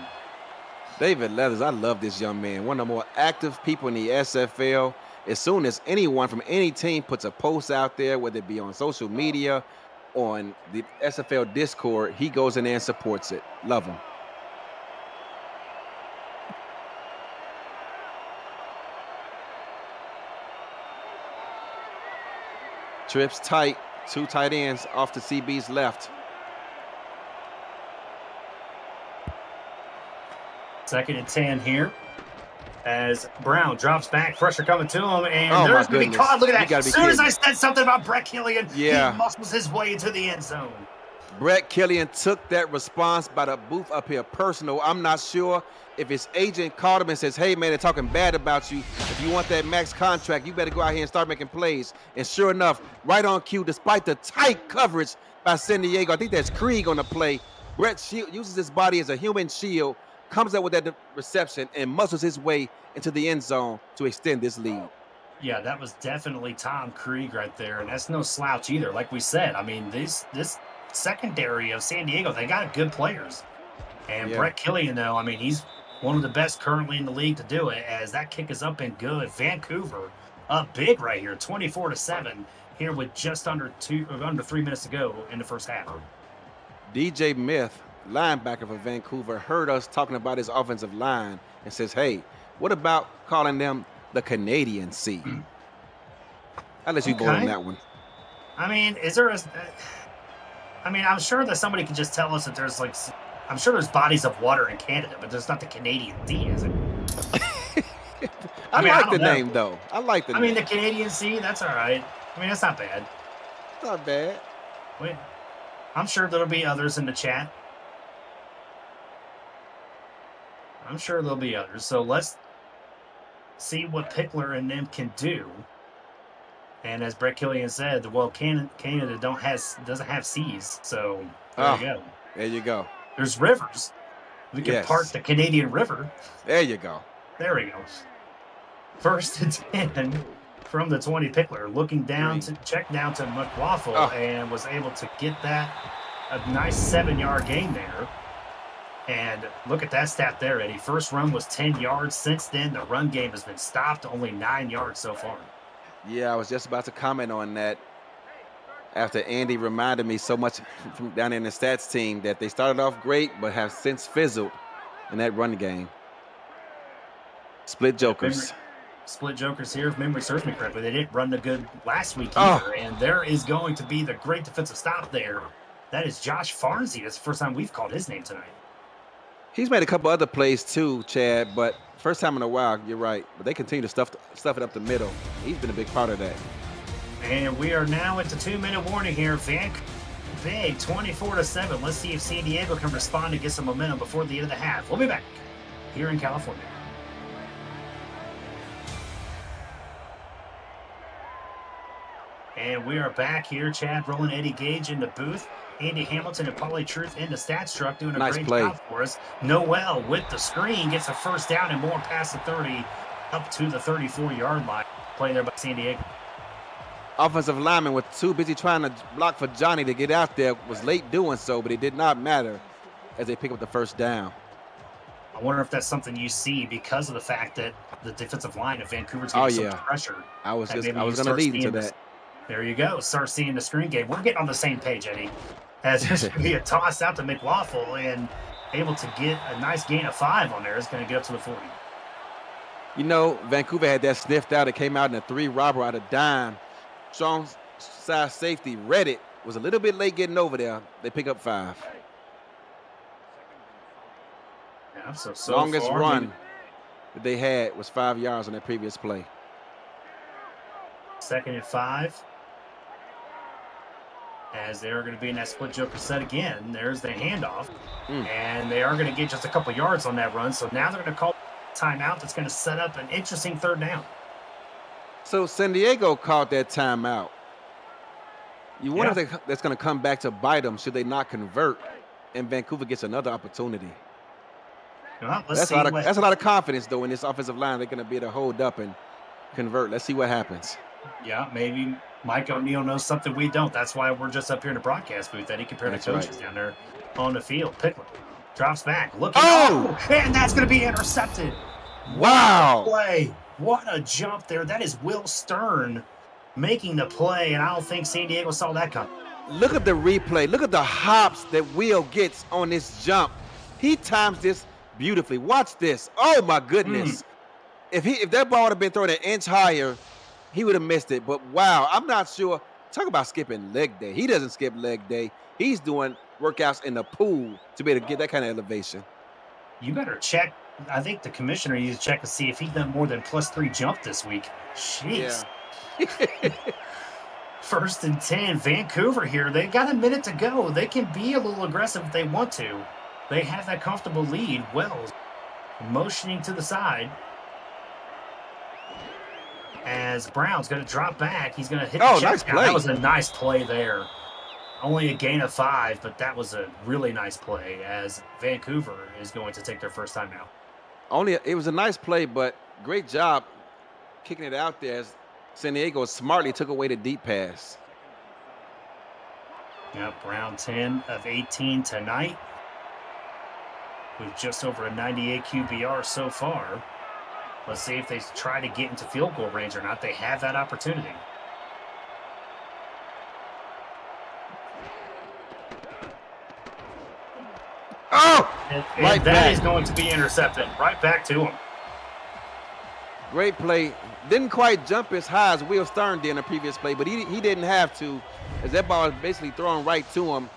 David Leathers, I love this young man. One of the more active people in the SFL. As soon as anyone from any team puts a post out there, whether it be on social media, on the SFL Discord, he goes in there and supports it. Love him. Trips tight, 2 tight ends off the CB's left. 2nd and 10 here. As Brown drops back, pressure coming to him, and there's going to be caught. Look at that. As soon as I said something about Brett Killian, he muscles his way into the end zone. Brett Killian took that response by the booth up here personal. I'm not sure if his agent called him and says, hey, man, they're talking bad about you. If you want that max contract, you better go out here and start making plays. And sure enough, right on cue, despite the tight coverage by San Diego, I think that's Krieg on the play. Brett uses his body as a human shield, comes up with that reception, and muscles his way into the end zone to extend this lead. Yeah, that was definitely Tom Krieg right there, and that's no slouch either. Like we said, this secondary of San Diego, they got good players. And Brett Killian, though, he's one of the best currently in the league to do it, as that kick is up and good. Vancouver up big right here, 24-7 here with just under 3 minutes to go in the first half. DJ Myth, linebacker for Vancouver, heard us talking about his offensive line and says, hey, what about calling them the Canadian C? I'll let you vote on that one. Is there I'm sure that somebody can just tell us that there's I'm sure there's bodies of water in Canada, but there's not the Canadian Sea, is it? I like the name, though. I like the name. The Canadian Sea, that's all right. That's not bad. It's not bad. Wait, I'm sure there'll be others in the chat. I'm sure there'll be others. So let's see what Pickler and them can do. And as Brett Killian said, Canada doesn't have seas. So there you go. There you go. There's rivers. We can park the Canadian River. There you go. There we go. 1st and 10 from the 20. Pickler looking down to check down to McWaffle and was able to get that a nice 7-yard gain there. And look at that stat there, Eddie. First run was 10 yards. Since then, the run game has been stopped, only 9 yards so far. Yeah, I was just about to comment on that after Andy reminded me so much from down there in the stats team that they started off great but have since fizzled in that run game. Split jokers. Split jokers here, if memory serves me correctly. They didn't run the good last week either, and there is going to be the great defensive stop there. That is Josh Farnsey. That's the first time we've called his name tonight. He's made a couple other plays too, Chad, but first time in a while, you're right. But they continue to stuff it up the middle. He's been a big part of that. And we are now at the 2-minute warning here. Vancouver big, 24-7. Let's see if San Diego can respond and get some momentum before the end of the half. We'll be back here in California. And we are back here. Chad Rowland, Eddie Gage in the booth. Andy Hamilton and Paulie Truth in the stats truck doing a great job for us. Noel with the screen gets a first down and more past the 30 up to the 34-yard line. Play there by San Diego. Offensive lineman was too busy trying to block for Johnny to get out there. Was late doing so, but it did not matter as they pick up the first down. I wonder if that's something you see because of the fact that the defensive line of Vancouver's Oh getting so much yeah, pressure. I was That maybe going you to start lead into seeing this. that. There you go. Start seeing the screen game. We're getting on the same page, Eddie. As there's going to be a toss out to McLaughlin and able to get a nice gain of 5 on there. It's going to get up to the 40. You know, Vancouver had that sniffed out. It came out in a 3 robber out of dime. Strong side safety Reddit was a little bit late getting over there. They pick up 5. Yeah, so Longest far, run that they had was 5 yards on that previous play. 2nd and 5. As they are going to be in that split joker set again. There's the handoff. And they are going to get just a couple yards on that run. So now they're going to call timeout. That's going to set up an interesting 3rd down. So San Diego called that timeout. You wonder if that's going to come back to bite them should they not convert, and Vancouver gets another opportunity. Well, That's a lot of confidence, though, in this offensive line. They're going to be able to hold up and convert. Let's see what happens. Yeah, maybe Mike O'Neill knows something we don't. That's why we're just up here in the broadcast booth, Eddie, compared to coaches down there on the field. Pickler drops back. Looking. Oh! And that's going to be intercepted. Wow. What a play. What a jump there. That is Will Stern making the play, and I don't think San Diego saw that coming. Look at the replay. Look at the hops that Will gets on this jump. He times this beautifully. Watch this. Oh, my goodness. If that ball would have been thrown an inch higher, he would have missed it. But, wow, I'm not sure. Talk about skipping leg day. He doesn't skip leg day. He's doing workouts in the pool to be able to get that kind of elevation. You better check. I think the commissioner needs to check to see if he's done more than +3 jump this week. Jeez. Yeah. 1st and 10. Vancouver here. They got a minute to go. They can be a little aggressive if they want to. They have that comfortable lead. Wells motioning to the side. As Brown's going to drop back. He's going to hit the check nice down. play. That was a nice play there. Only a gain of 5, but that was a really nice play as Vancouver is going to take their first time out. It was a nice play, but great job kicking it out there as San Diego smartly took away the deep pass. Yep, Brown 10 of 18 tonight with just over a 98 QBR so far. Let's see if they try to get into field goal range or not. They have that opportunity. And that is going to be intercepted. Right back to him. Great play. Didn't quite jump as high as Will Stern did in the previous play, but he didn't have to, as that ball was basically thrown right to him.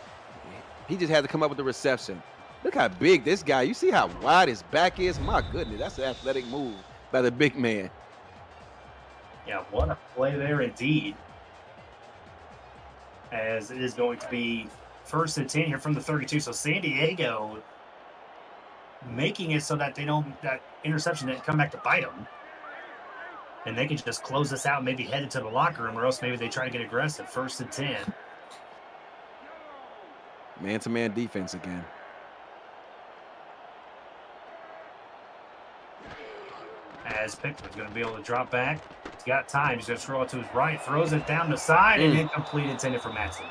He just had to come up with the reception. Look how big this guy. You see how wide his back is? My goodness, that's an athletic move by the big man. Yeah, what a play there indeed. As it is going to be 1st and 10 here from the 32. So San Diego making it so that that interception didn't come back to bite them. And they can just close this out, maybe head into the locker room, or else maybe they try to get aggressive. 1st and 10. Man-to-man defense again. As Pickler's going to be able to drop back. He's got time. He's going to throw it to his right. Throws it down the side and incomplete, intended for Matson.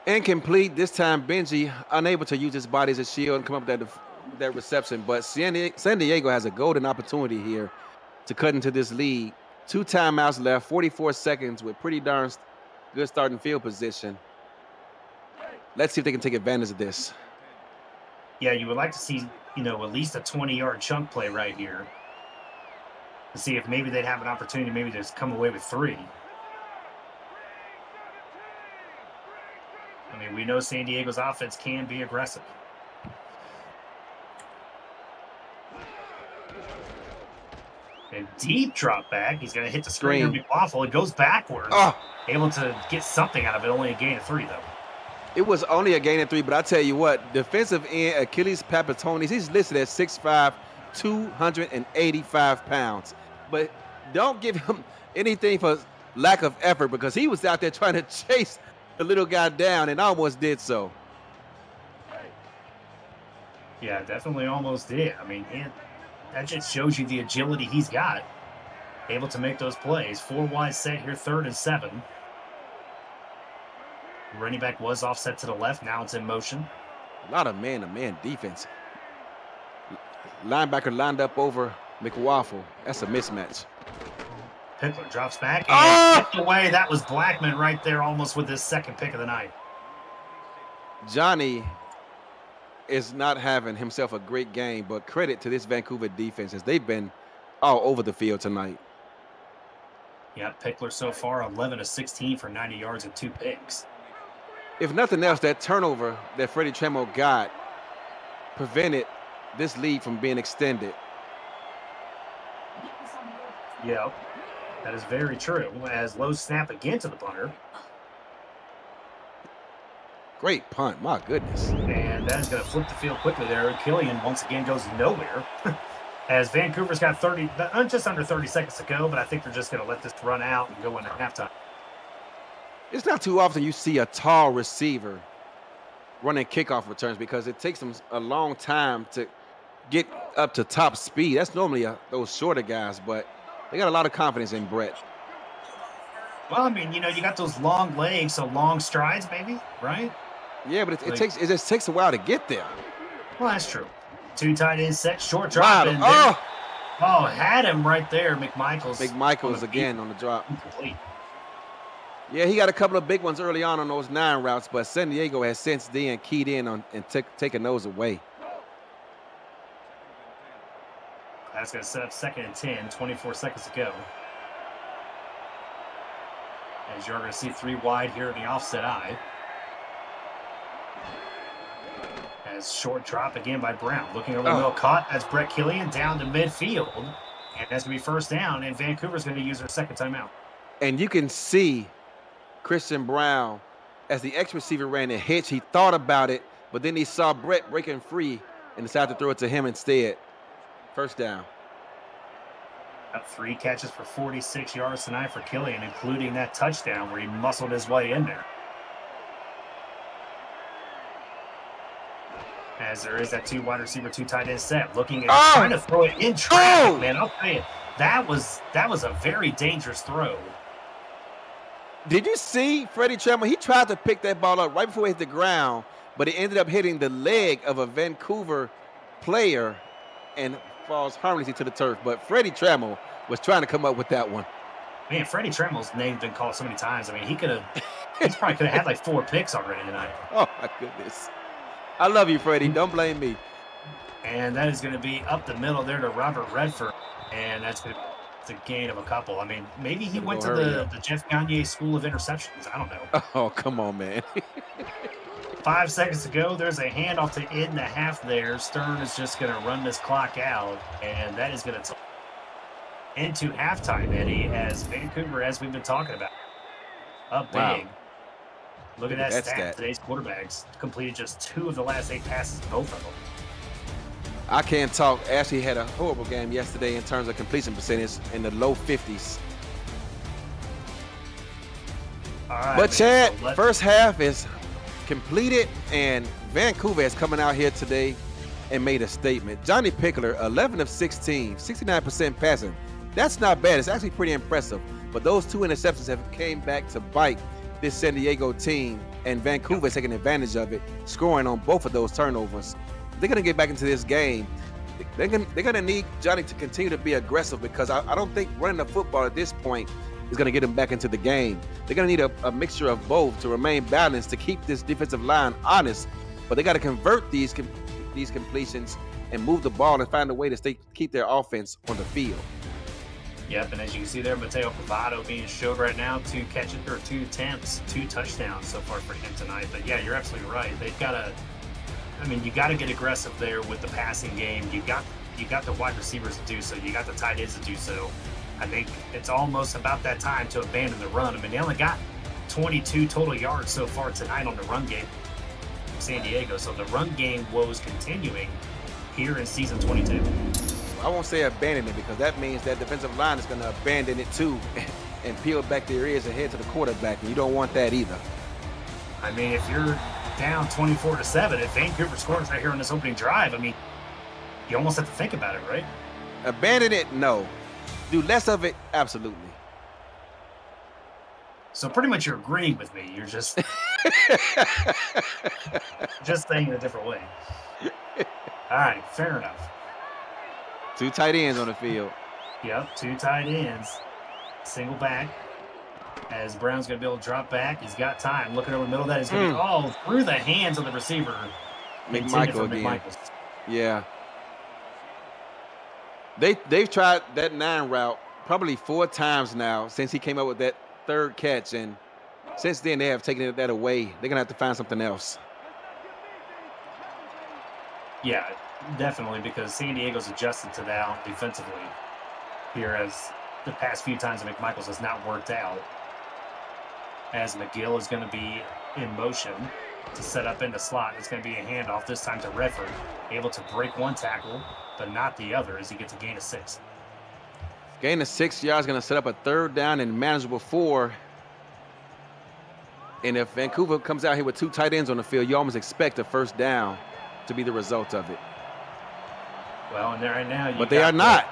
Incomplete. This time, Benji unable to use his body as a shield and come up with that reception. But San Diego has a golden opportunity here to cut into this lead. 2 timeouts left, 44 seconds with pretty darn good starting field position. Let's see if they can take advantage of this. Yeah, you would like to see, at least a 20-yard chunk play right here to see if maybe they'd have an opportunity maybe to come away with 3. I mean, we know San Diego's offense can be aggressive. A deep drop back. He's going to hit the screen. McLaughlin. It goes backwards. Able to get something out of it. Only a gain of 3, though. It was only a gain of 3, but I tell you what, defensive end Achilles Papatonis, he's listed at 6'5", 285 pounds. But don't give him anything for lack of effort because he was out there trying to chase the little guy down and almost did so. Yeah, definitely almost did. I mean, that just shows you the agility he's got. Able to make those plays. 4 wide set here, 3rd and 7. Running back was offset to the left. Now it's in motion. A lot of man-to-man defense. Linebacker lined up over McWaffle. That's a mismatch. Pickler drops back and picked away. That was Blackman right there, almost with his second pick of the night. Johnny is not having himself a great game, but credit to this Vancouver defense as they've been all over the field tonight. Yeah, Pickler so far 11 of 16 for 90 yards and 2 picks. If nothing else, that turnover that Freddie Tremo got prevented this lead from being extended. Yeah, that is very true. As low snap again to the punter. Great punt, my goodness. And that is going to flip the field quickly there. Killian once again goes nowhere. As Vancouver's got just under 30 seconds to go, but I think they're just going to let this run out and go into halftime. It's not too often you see a tall receiver running kickoff returns because it takes them a long time to get up to top speed. That's normally those shorter guys, but they got a lot of confidence in Brett. Well, I mean, you got those long legs, so long strides maybe, right? Yeah, but it just takes a while to get there. Well, that's true. 2 tight ends set, short drop. Wow. Oh, had him right there, McMichaels again on the drop. Incomplete. Yeah, he got a couple of big ones early on those 9 routes, but San Diego has since then keyed in on and taken those away. That's going to set up 2nd and 10, 24 seconds to go. As you're going to see 3 wide here in the offset eye. As short drop again by Brown. Looking over the middle, caught. That's Brett Killian down to midfield. And that's going to be first down, and Vancouver's going to use their second timeout. And you can see Christian Brown, as the ex-receiver ran a hitch, he thought about it, but then he saw Brett breaking free and decided to throw it to him instead. First down. Got 3 catches for 46 yards tonight for Killian, including that touchdown where he muscled his way in there. As there is that 2 wide receiver, 2 tight end set. Looking at trying to throw it in traffic, man. I'll tell you, that was a very dangerous throw. Did you see Freddie Tremo? He tried to pick that ball up right before it hit the ground, but it ended up hitting the leg of a Vancouver player and falls harmlessly to the turf. But Freddie Tremo was trying to come up with that one. Man, Freddie Tremo's name's been called so many times. I mean, he probably could have had like 4 picks already tonight. Oh, my goodness. I love you, Freddie. Don't blame me. And that is going to be up the middle there to Robert Redford. And that's going to be a gain of a couple. I mean, maybe he went to the Jeff Gagne School of Interceptions. I don't know. Oh, come on, man. 5 seconds to go. There's a handoff to end the half there. Stern is just going to run this clock out. And that is going to into halftime, Eddie, as Vancouver, as we've been talking about, up big. Wow. Look at that stat. Today's quarterbacks completed just 2 of the last 8 passes, both of them. I can't talk. Ashley had a horrible game yesterday in terms of completion percentage in the low 50s. All right, but Chad, first half is completed, and Vancouver is coming out here today and made a statement. Johnny Pickler, 11 of 16, 69% passing. That's not bad. It's actually pretty impressive. But those 2 interceptions have came back to bite this San Diego team, and Vancouver is taking advantage of it, scoring on both of those turnovers. They're going to get back into this game. They're going to need Johnny to continue to be aggressive, because I don't think running the football at this point is going to get them back into the game. They're going to need a mixture of both to remain balanced, to keep this defensive line honest. But they got to convert these completions and move the ball and find a way to keep their offense on the field. Yep, and as you can see there, Mateo Pavado being showed right now, 2 catches or 2 attempts, 2 touchdowns so far for him tonight. But yeah, you're absolutely right. They've got to. I mean, you got to get aggressive there with the passing game. You got the wide receivers to do so. You got the tight ends to do so. I think it's almost about that time to abandon the run. I mean, they only got 22 total yards so far tonight on the run game from San Diego. So the run game woes continuing here in season 22. I won't say abandon it, because that means that defensive line is going to abandon it too and peel back their ears and head to the quarterback, and you don't want that either. I mean, if you're down 24-7, if Vancouver scores right here on this opening drive, I mean, you almost have to think about it, right? Abandon it? No. Do less of it? Absolutely. So pretty much you're agreeing with me. You're just Just saying it a different way. All right, fair enough. 2 tight ends on the field. Yep, 2 tight ends. Single back. As Brown's going to be able to drop back. He's got time. Looking over the middle of that. He's going to be through the hands of the receiver. McMichael again. Yeah. They've tried that 9 route probably 4 times now since he came up with that 3rd catch. And since then, they have taken that away. They're going to have to find something else. Yeah, definitely, because San Diego's adjusted to that defensively here as the past few times that McMichaels has not worked out. As McGill is going to be in motion to set up in the slot. It's going to be a handoff, this time to Redford. Able to break 1 tackle, but not the other as he gets a gain of 6. Gain of 6 yards, going to set up a 3rd down and manageable 4. And if Vancouver comes out here with 2 tight ends on the field, you almost expect a 1st down to be the result of it. Well, and right now but they are not.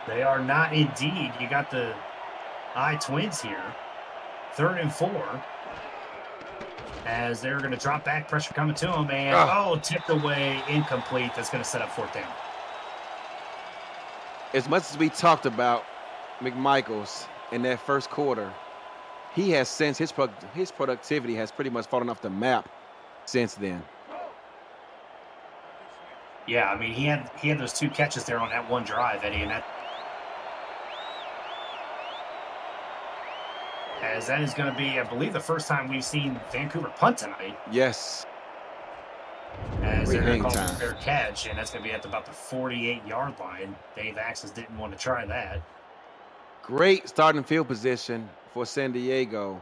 They are not indeed. You got the Twins here. 3rd and 4. As they're going to drop back, pressure coming to them, and tipped away, incomplete. That's going to set up 4th down. As much as we talked about McMichaels in that 1st quarter, he has since his productivity has pretty much fallen off the map since then. Yeah, I mean he had those 2 catches there on that 1 drive, Eddie, and that is going to be, I believe, the first time we've seen Vancouver punt tonight. Yes. As they're going to call it a fair catch, and that's going to be at about the 48-yard line. Dave Axis didn't want to try that. Great starting field position for San Diego.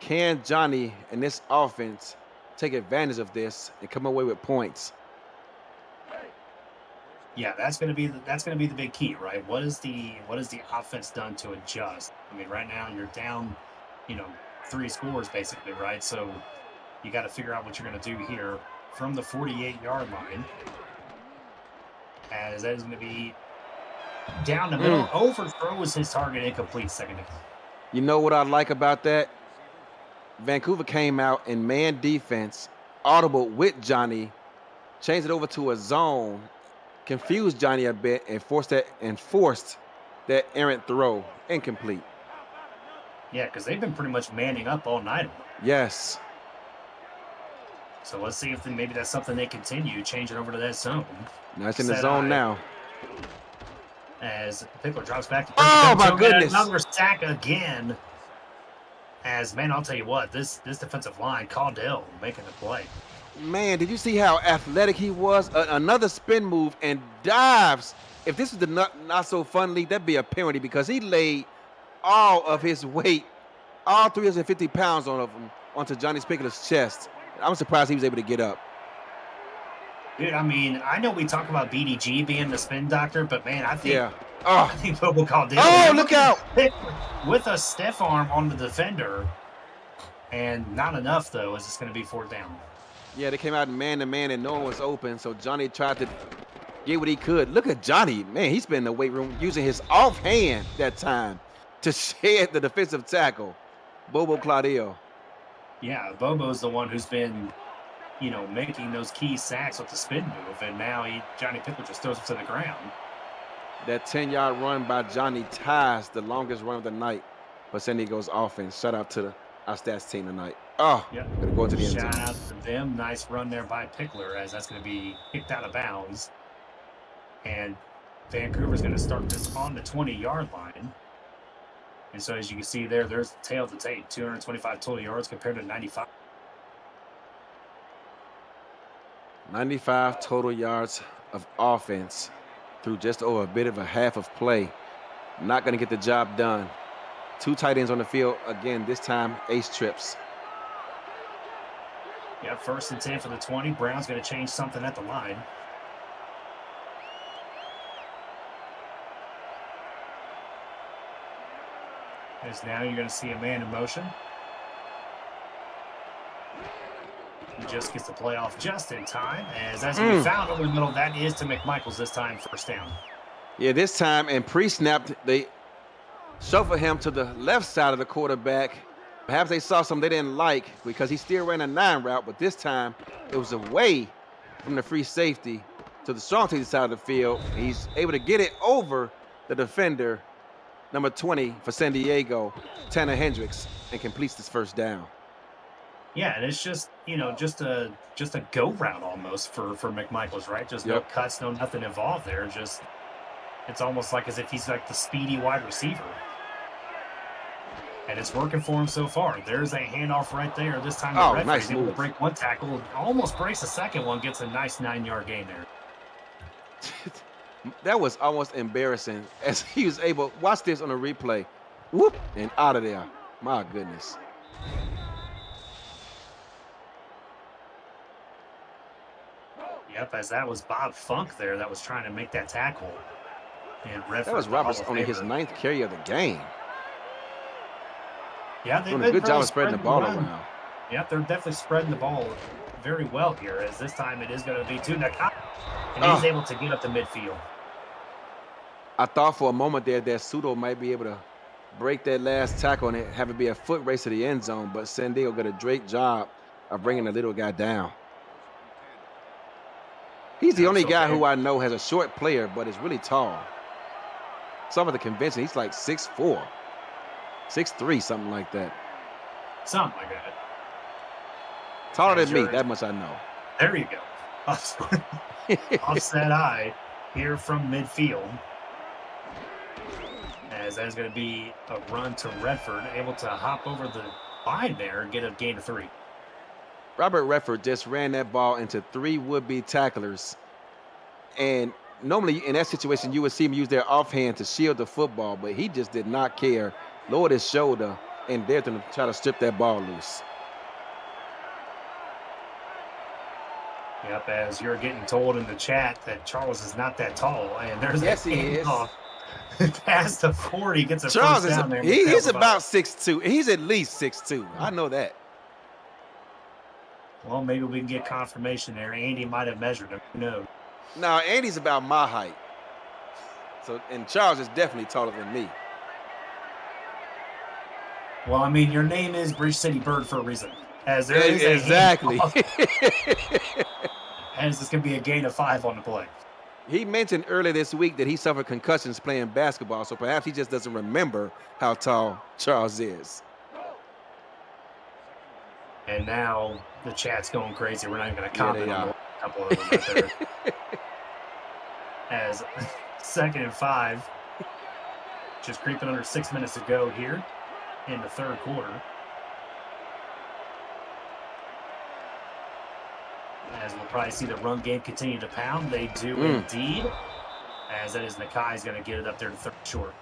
Can Johnny and this offense take advantage of this and come away with points? Yeah, that's going to be the big key, right? What is the offense done to adjust? I mean, right now you're down, 3 scores basically, right? So you got to figure out what you're going to do here from the 48-yard line. As that is going to be down the middle. Overthrows his target, incomplete, 2nd down. You know what I like about that? Vancouver came out in man defense, audible with Johnny, changed it over to a zone, confused Johnny a bit, and forced that errant throw incomplete. Yeah, because they've been pretty much manning up all night. Yes. So let's see if maybe that's something they continue, change it over to that zone. Now it's in the zone now. As Pickler drops back. Oh, my goodness. Another sack again. As, man, I'll tell you what, this defensive line, Caudell making the play. Man, did you see how athletic he was? Another spin move and dives. If this was the not so fun league, that'd be a penalty because he laid all of his weight, all 350 pounds onto Johnny Pickler's chest. I'm surprised he was able to get up. Dude, I mean, I know we talk about BDG being the spin doctor, but man, I think I think Bobo Caudell. Oh, look out! With a stiff arm on the defender, and not enough though, as it's going to be 4th down. Yeah, they came out man-to-man and no one was open, so Johnny tried to get what he could. Look at Johnny. Man, he's been in the weight room using his offhand that time to shed the defensive tackle. Bobo Claudio. Yeah, Bobo's the one who's been, making those key sacks with the spin move, and now Johnny Pickler just throws him to the ground. That 10-yard run by Johnny ties the longest run of the night for San Diego's offense. Shout out to our stats team tonight. Oh, yep. Gonna go into the end zone. Shout out to them. Nice run there by Pickler, as that's going to be kicked out of bounds. And Vancouver's going to start this on the 20-yard line. And so as you can see there, there's the tail to tape. 225 total yards compared to 95. 95 total yards of offense through just over a bit of a half of play. Not going to get the job done. 2 tight ends on the field. Again, this time, ace trips. Yep, 1st and 10 for the 20. Brown's going to change something at the line. As now you're going to see a man in motion. He just gets the play off just in time. As that's going to be found over the middle. That is to McMichaels this time, 1st down. Yeah, this time, and pre-snapped, they shuffle him to the left side of the quarterback. Perhaps they saw something they didn't like because he still ran a 9 route, but this time it was away from the free safety to the strong safety side of the field. He's able to get it over the defender, number 20 for San Diego, Tanner Hendricks, and completes this first down. Yeah, and it's just, you know, just a go route almost for McMichaels, right? Just no cuts, no nothing involved there. Just it's almost like as if he's like the speedy wide receiver. And it's working for him so far. There's a handoff right there. This time the referee's able to break one tackle, almost breaks the second one, gets a nice 9-yard gain there. That was almost embarrassing as he was able, watch this on a replay, whoop, and out of there. My goodness. Yep, as that was Bob Funk there that was trying to make that tackle. And that was Roberts only his 9th carry of the game. Yeah, they've doing a good job of spreading the ball around. Yep, they're definitely spreading the ball very well here, as this time it is going to be to Nakai, and he's able to get up the midfield. I thought for a moment there that Sudo might be able to break that last tackle and have it be a foot race to the end zone, but San Diego got a great job of bringing the little guy down. He's the only guy who I know has a short player, but is really tall. Some of the convention, he's like 6'4", 6'3", something like that. Something like that. Taller than me, that much I know. There you go. Offset eye here from midfield. As that is going to be a run to Redford, able to hop over the line there and get a gain of 3. Robert Redford just ran that ball into 3 would-be tacklers. And normally in that situation, you would see him use their offhand to shield the football, but he just did not care. Lowered his shoulder and dared to try to strip that ball loose. Yep, as you're getting told in the chat that Charles is not that tall, and there's he is. Past the 40, gets a Charles first down there. He's about 6'2". He's at least 6'2". I know that. Well, maybe we can get confirmation there. Andy might have measured him. Who knows? No, Andy's about my height. So, and Charles is definitely taller than me. Well, I mean, your name is Bridge City Bird for a reason. As there is exactly. As it's going to be a gain of 5 on the play. He mentioned earlier this week that he suffered concussions playing basketball, so perhaps he just doesn't remember how tall Charles is. And now the chat's going crazy. We're not even going to comment on a couple of them right there. As 2nd and 5, just creeping under 6 minutes to go here in the third quarter. As we'll probably see the run game continue to pound. They do indeed. As that is Nakai's going to get it up there to third short.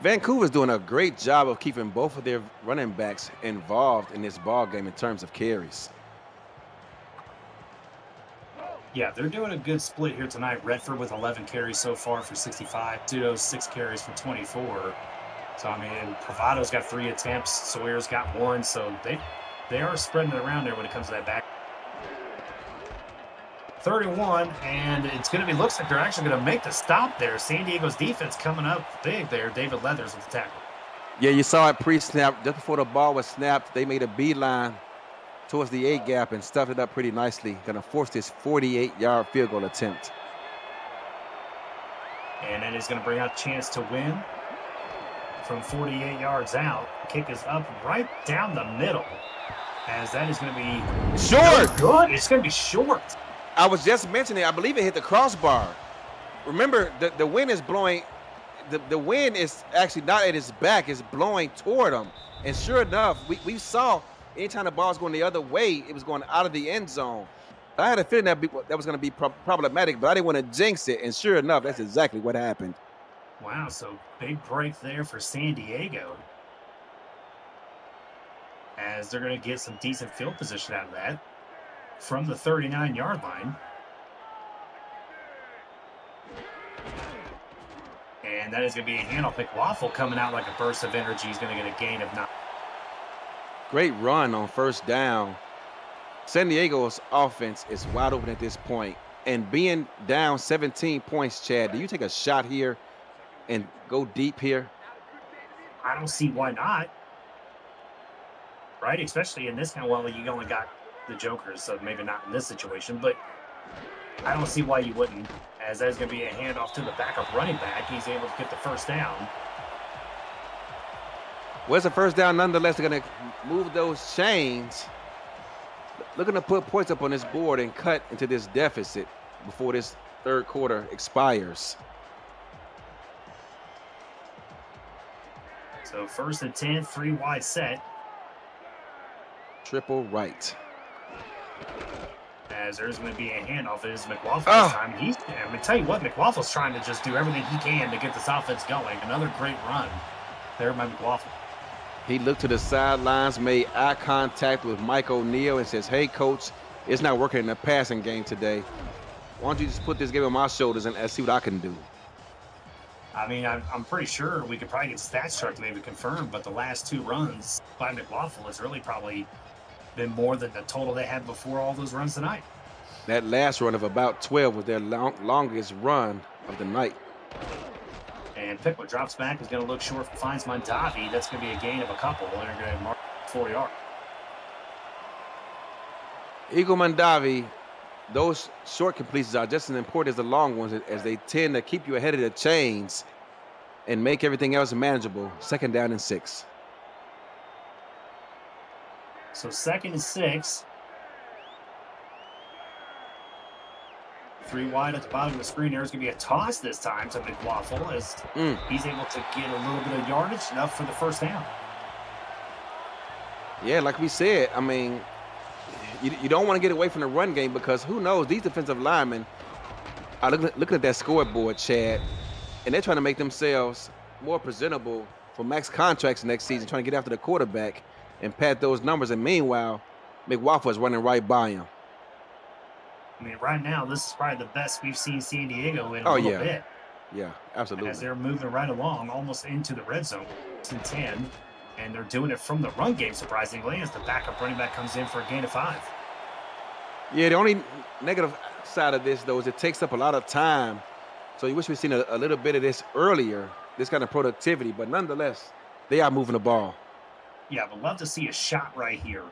Vancouver's doing a great job of keeping both of their running backs involved in this ball game in terms of carries. Yeah, they're doing a good split here tonight. Redford with 11 carries so far for 65. Sudo's 6 carries for 24. So, I mean, Bravado's got 3 attempts. Sawyer's got 1. So they are spreading it around there when it comes to that back. 31, and it's going to be, looks like they're actually going to make the stop there. San Diego's defense coming up big there. David Leathers with the tackle. Yeah, you saw it pre-snap. Just before the ball was snapped, they made a beeline towards the 8 gap and stuffed it up pretty nicely. Going to force this 48-yard field goal attempt. And it is going to bring out a chance to win from 48 yards out. Kick is up right down the middle, as that is going to be short. Good. It's going to be short. I was just mentioning, I believe it hit the crossbar. Remember, the wind is blowing. The wind is actually not at his back. It's blowing toward him. And sure enough, we saw anytime the ball was going the other way, it was going out of the end zone. I had a feeling that was going to be problematic, but I didn't want to jinx it. And sure enough, that's exactly what happened. Wow, so big break there for San Diego. As they're going to get some decent field position out of that from the 39-yard line. And that is going to be a handoff. McWaffle coming out like a burst of energy. He's going to get a gain of 9. Great run on first down. San Diego's offense is wide open at this point. And being down 17 points, Chad, do you take a shot here and go deep here? I don't see why not. right? Especially in this kind of, well, you only got the Jokers, so maybe not in this situation, but I don't see why you wouldn't, as there's going to be a handoff to the backup running back. He's able to get the first down. Where's the first down? Nonetheless, they're going to move those chains. Looking to put points up on this board and cut into this deficit before this third quarter expires. So 1st and 10, 3 wide set. Triple right. As there's going to be a handoff. It is McWaffle this time. I'm going to tell you what, McWaffle's trying to just do everything he can to get this offense going. Another great run there by McWaffle. He looked to the sidelines, made eye contact with Mike O'Neal and says, hey, coach, it's not working in the passing game today. Why don't you just put this game on my shoulders and see what I can do? I mean, I'm pretty sure we could probably get stats chart to maybe confirm, but the last 2 runs by McWaffle has really probably been more than the total they had before all those runs tonight. That last run of about 12 was their longest run of the night. And Pickler drops back, is going to look short, finds Mondavi. That's going to be a gain of a couple. They're going to mark 4 yards. Eagle Mondavi, those short completions are just as important as the long ones, as they tend to keep you ahead of the chains and make everything else manageable. 2nd down and 6. So 2nd and 6. 3 wide at the bottom of the screen. There's going to be a toss this time to McWaffle as he's able to get a little bit of yardage, enough for the first down. Yeah, like we said, I mean, you don't want to get away from the run game because who knows, these defensive linemen are looking at that scoreboard, Chad, and they're trying to make themselves more presentable for max contracts next season, trying to get after the quarterback and pad those numbers. And meanwhile, McWaffle is running right by him. I mean, right now, this is probably the best we've seen San Diego in a little bit. Yeah, absolutely. As they're moving right along, almost into the red zone, 10, and they're doing it from the run game, surprisingly, as the backup running back comes in for a gain of 5. Yeah, the only negative side of this, though, is it takes up a lot of time. So you wish we'd seen a little bit of this earlier, this kind of productivity, but nonetheless, they are moving the ball. Yeah, but love to see a shot right here.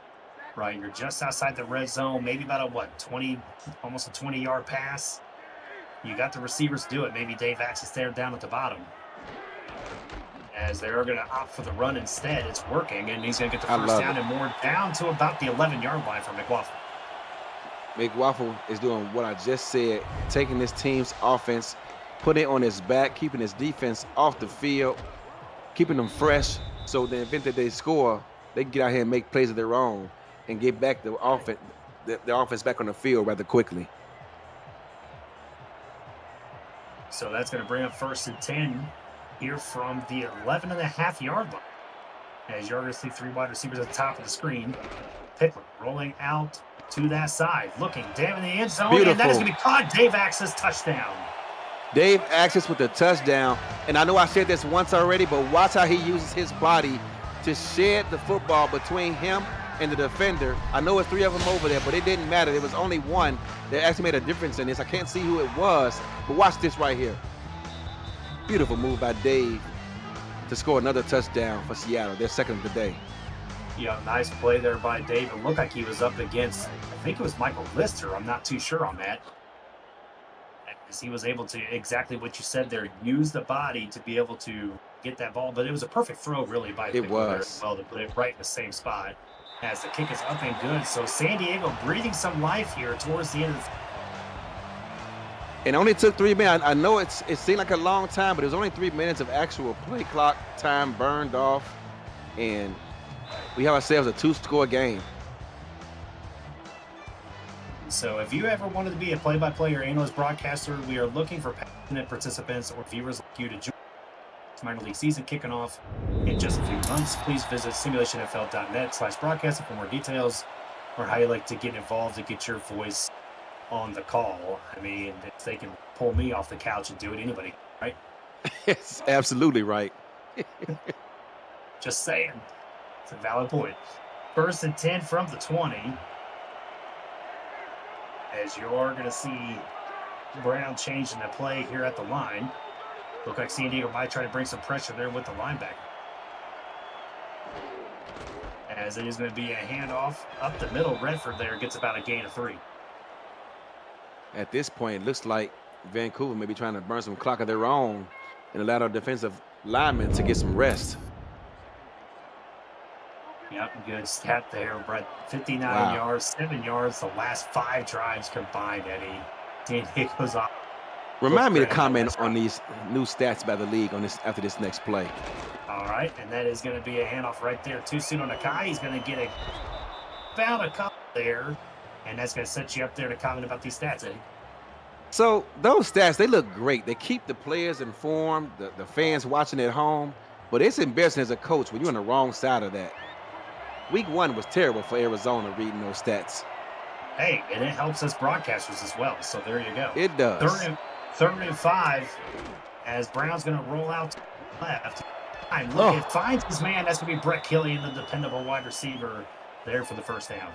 Right, you're just outside the red zone, maybe about almost a 20-yard pass. You got the receivers to do it. Maybe Dave Axis there down at the bottom. As they're going to opt for the run instead. It's working, and he's going to get the first down and more, down to about the 11-yard line for McWaffle. McWaffle is doing what I just said, taking this team's offense, putting it on his back, keeping his defense off the field, keeping them fresh, so in the event that they score, they can get out here and make plays of their own and get back the offense back on the field rather quickly. So that's going to bring up 1st and 10 here from the 11.5-yard line. As you're going to see 3 wide receivers at the top of the screen. Pickler rolling out to that side, looking down in the end zone. Beautiful. And that is going to be caught. Dave Axis, touchdown. Dave Axis with the touchdown. And I know I said this once already, but watch how he uses his body to shed the football between him and the defender. I know it's 3 of them over there, but it didn't matter. There was only one that actually made a difference in this. I can't see who it was, but watch this right here. Beautiful move by Dave to score another touchdown for Seattle, their 2nd of the day. Yeah, nice play there by Dave. It looked like he was up against, I think it was Michael Lister. I'm not too sure on that. As he was able to, exactly what you said there, use the body to be able to get that ball. But it was a perfect throw, really, by Pickler as well, to put it right in the same spot. As the kick is up and good. So San Diego breathing some life here towards the end of the... It only took 3 minutes. I know it seemed like a long time, but it was only 3 minutes of actual play clock time burned off. And we have ourselves a 2-score game. So if you ever wanted to be a play-by-play or analyst broadcaster, we are looking for passionate participants or viewers like you to join minor league season kicking off in just a few months. Please visit simulationfl.net/broadcasting for more details or how you like to get involved to get your voice on the call. I mean, if they can pull me off the couch and do it, anybody, right? It's absolutely right. Just saying. It's a valid point. 1st and 10 from the 20. As you're going to see Brown changing the play here at the line. Look like San Diego might try to bring some pressure there with the linebacker. As it is going to be a handoff up the middle. Redford there gets about a gain of 3. At this point, it looks like Vancouver may be trying to burn some clock of their own and allow their defensive linemen to get some rest. Yep, good step there, Brett. 59 Wow. yards, 7 yards. The last 5 drives combined, Eddie. San Diego's off. Remind me to comment on these new stats by the league on this after this next play. All right, and that is going to be a handoff right there. Too soon on Nakai. He's going to get about a couple there, and that's going to set you up there to comment about these stats, Eddie. So those stats, they look great. They keep the players informed, the fans watching at home, but it's embarrassing as a coach when you're on the wrong side of that. Week 1 was terrible for Arizona reading those stats. Hey, and it helps us broadcasters as well, so there you go. It does. Third and 5, as Brown's going to roll out to the left. Look, it finds his man. That's going to be Brett Killian, the dependable wide receiver, there for the first down.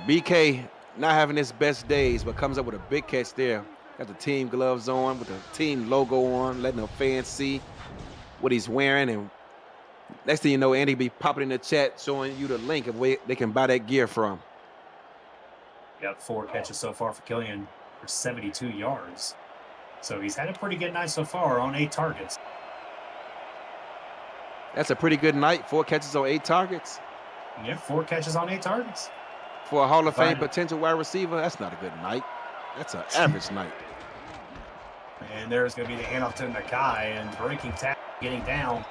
BK not having his best days, but comes up with a big catch there. Got the team gloves on with the team logo on, letting the fans see what he's wearing. And next thing you know, Andy be popping in the chat, showing you the link of where they can buy that gear from. Got 4 catches so far for Killian for 72 yards. So he's had a pretty good night so far on 8 targets. That's a pretty good night. 4 catches on 8 targets. Yeah, 4 catches on 8 targets. For a Hall of Fame potential wide receiver, that's not a good night. That's an average night. And there's going to be the handoff to Nakai and breaking tackle, getting down.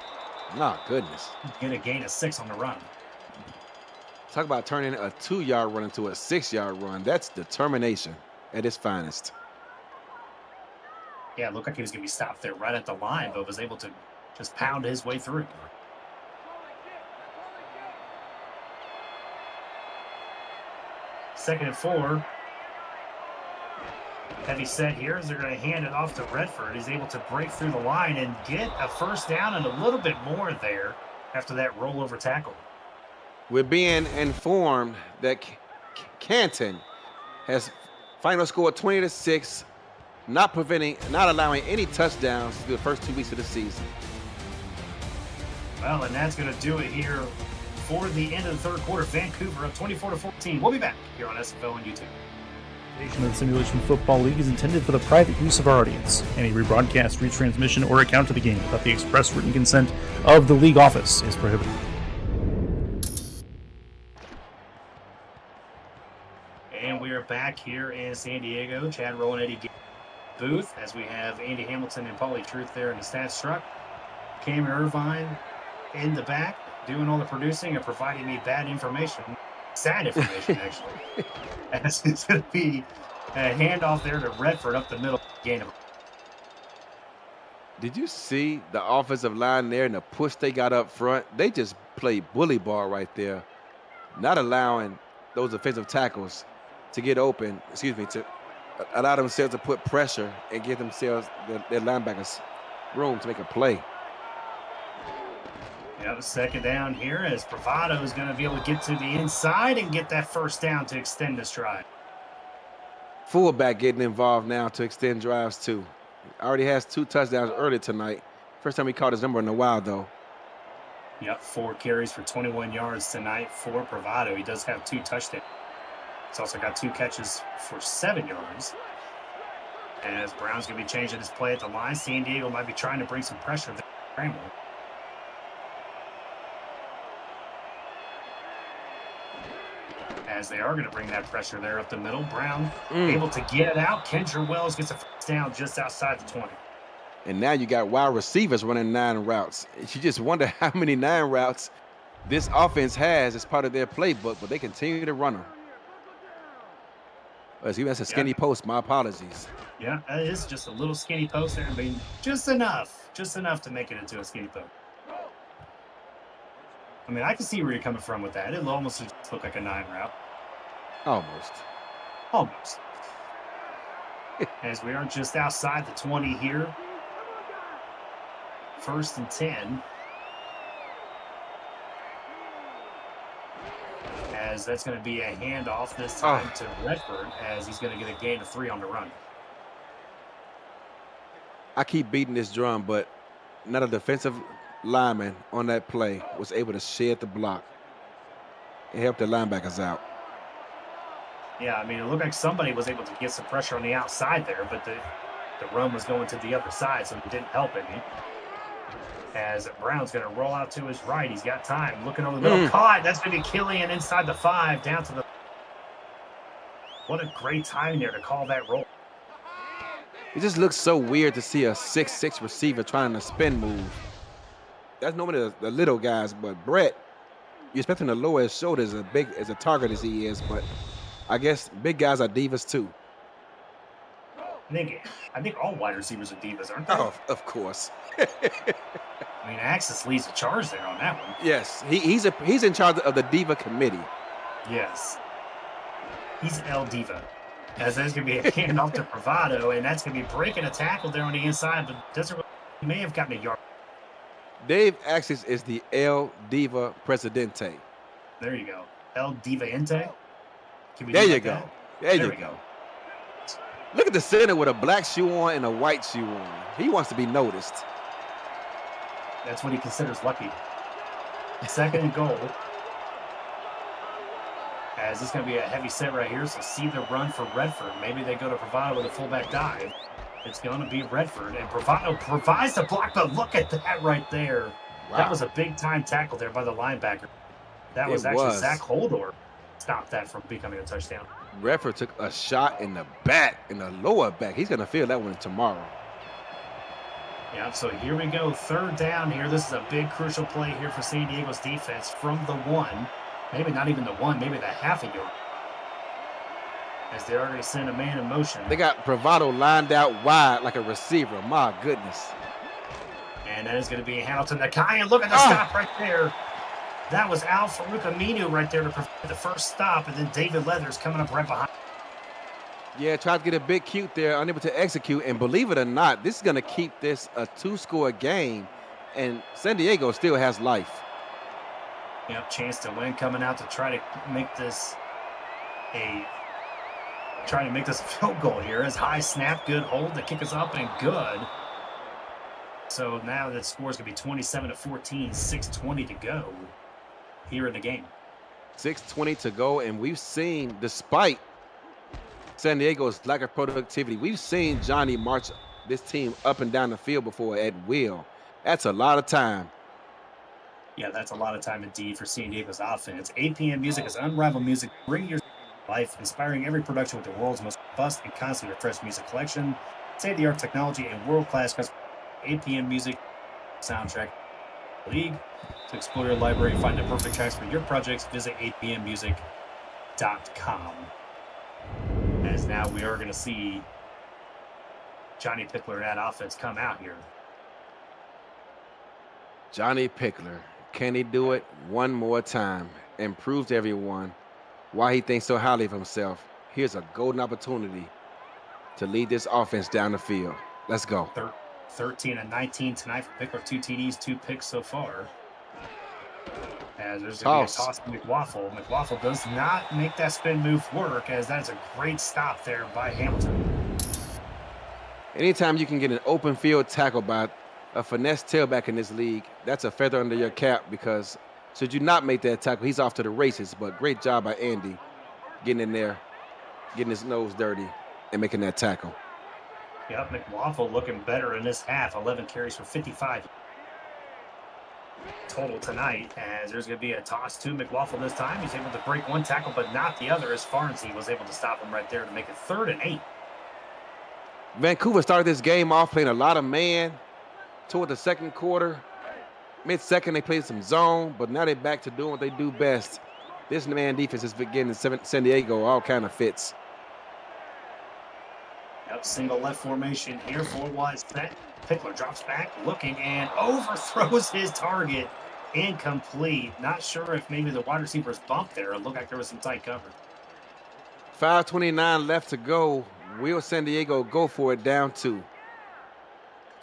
My goodness. Going to gain a 6 on the run. Talk about turning a 2-yard run into a 6-yard run. That's determination at its finest. Yeah, it looked like he was going to be stopped there right at the line, but was able to just pound his way through. Second and 4. Heavy set here as they're going to hand it off to Redford. He's able to break through the line and get a first down and a little bit more there after that rollover tackle. We're being informed that Canton has final score 20-6, not allowing any touchdowns through the first 2 weeks of the season. Well, and that's going to do it here for the end of the third quarter. Vancouver up 24-14. We'll be back here on SFL and YouTube. The Simulation Football League is intended for the private use of our audience. Any rebroadcast, retransmission, or account of the game without the express written consent of the league office is prohibited. And we are back here in San Diego. Chad Rowan, Eddie booth, as we have Andy Hamilton and Paulie Truth there in the stats truck. Cam Irvine in the back doing all the producing and providing me bad information. Sad information, actually. As it's going to be a handoff there to Redford up the middle. Gain of. Did you see the offensive line there and the push they got up front? They just played bully ball right there, not allowing those defensive tackles to get open, to allow themselves to put pressure and give themselves, their linebackers, room to make a play. Yeah, the second down here as Bravado is going to be able to get to the inside and get that first down to extend this drive. Fullback getting involved now to extend drives too. Already has 2 touchdowns early tonight. First time he caught his number in a while though. Yep, 4 carries for 21 yards tonight for Bravado. He does have 2 touchdowns. He's also got 2 catches for 7 yards. As Brown's going to be changing his play at the line, San Diego might be trying to bring some pressure there. As they are going to bring that pressure there up the middle. Brown able to get it out. Kendra Wells gets a first down just outside the 20. And now you got wide receivers running 9 routes. You just wonder how many 9 routes this offense has as part of their playbook, but they continue to run them. That's a skinny post. My apologies. Yeah, it is just a little skinny post there. I mean, just enough to make it into a skinny post. I mean, I can see where you're coming from with that. It'll almost just look like a 9 route. Almost. As we are just outside the 20 here. 1st and 10. As that's going to be a handoff this time to Redford, as he's going to get a gain of 3 on the run. I keep beating this drum, but not a defensive lineman on that play was able to shed the block. and help the linebackers out. Yeah, I mean, it looked like somebody was able to get some pressure on the outside there, but the run was going to the other side, so it didn't help any. As Brown's going to roll out to his right. He's got time. Looking over the middle. Caught. That's going to be Killian inside the 5, down to the... What a great timing there to call that roll. It just looks so weird to see a 6'6" receiver trying to spin move. That's normally the little guys, but Brett, you expect him to lower his shoulders as a target as he is, but I guess big guys are divas too. I think all wide receivers are divas, aren't they? Oh, of course. I mean, Axis leads the charge there on that one. Yes, he's in charge of the diva committee. Yes. He's El Diva. As there's going to be a handoff to Bravado, and that's going to be breaking a tackle there on the inside, but he may have gotten a yard. Dave Axis is the El Diva Presidente. There you go. El Diva-ente? There you go. There you go. Look at the center with a black shoe on and a white shoe on. He wants to be noticed. That's what he considers lucky. 2nd and goal. As this is going to be a heavy set right here, so see the run for Redford. Maybe they go to Bravado with a fullback dive. It's going to be Redford, and Bravado provides the block, but look at that right there. Wow. That was a big-time tackle there by the linebacker. That was actually Zach Holdor. Stopped that from becoming a touchdown. Redford took a shot in the back, in the lower back. He's going to feel that one tomorrow. Yeah, so here we go. 3rd down here. This is a big, crucial play here for San Diego's defense from the 1. Maybe not even the 1, maybe the half a yard. As they already send a man in motion. They got Bravado lined out wide like a receiver. My goodness. And that is going to be Hamilton Nakai. And look at the stop right there. That was Al Farouk Aminu right there to prevent the first stop. And then David Leathers coming up right behind. Yeah, tried to get a big cute there, unable to execute. And believe it or not, this is going to keep this a 2-score game. And San Diego still has life. Yep, chance to win coming out to try to make this a field goal here. As high snap, good hold, the kick is up and good. So now the score is going to be 27-14, 6:20 to go here in the game. 6:20 to go, and we've seen, despite San Diego's lack of productivity, we've seen Johnny march this team up and down the field before at will. That's a lot of time. Yeah, that's a lot of time indeed for San Diego's offense. APM Music is unrivaled music. Bring your life, inspiring every production with the world's most robust and constantly refreshed music collection, state-of-the-art technology, and world-class customer. APM Music soundtrack league. To explore your library and find the perfect tracks for your projects, visit apmmusic.com. As now we are going to see Johnny Pickler and that offense come out here. Johnny Pickler, can he do it one more time and prove to everyone why he thinks so highly of himself? Here's a golden opportunity to lead this offense down the field. Let's go. 13 and 19 tonight for Pickler. 2 TDs, 2 picks so far. As there's going to be a toss to McWaffle. McWaffle does not make that spin move work, as that's a great stop there by Hamilton. Anytime you can get an open field tackle by a finesse tailback in this league, that's a feather under your cap, because should you not make that tackle, he's off to the races. But great job by Andy getting in there, getting his nose dirty, and making that tackle. Yep, McWaffle looking better in this half. 11 carries for 55 total tonight, as there's going to be a toss to McWaffle this time. He's able to break one tackle, but not the other, as Farnsey was able to stop him right there to make it 3rd and 8. Vancouver started this game off playing a lot of man toward the second quarter. Mid-second, they played some zone, but now they're back to doing what they do best. This man defense is getting San Diego all kind of fits. Yep, single left formation here, 4 wide set. Pickler drops back, looking, and overthrows his target. Incomplete. Not sure if maybe the wide receivers bumped there. It looked like there was some tight cover. 5:29 left to go. Will San Diego go for it down 2?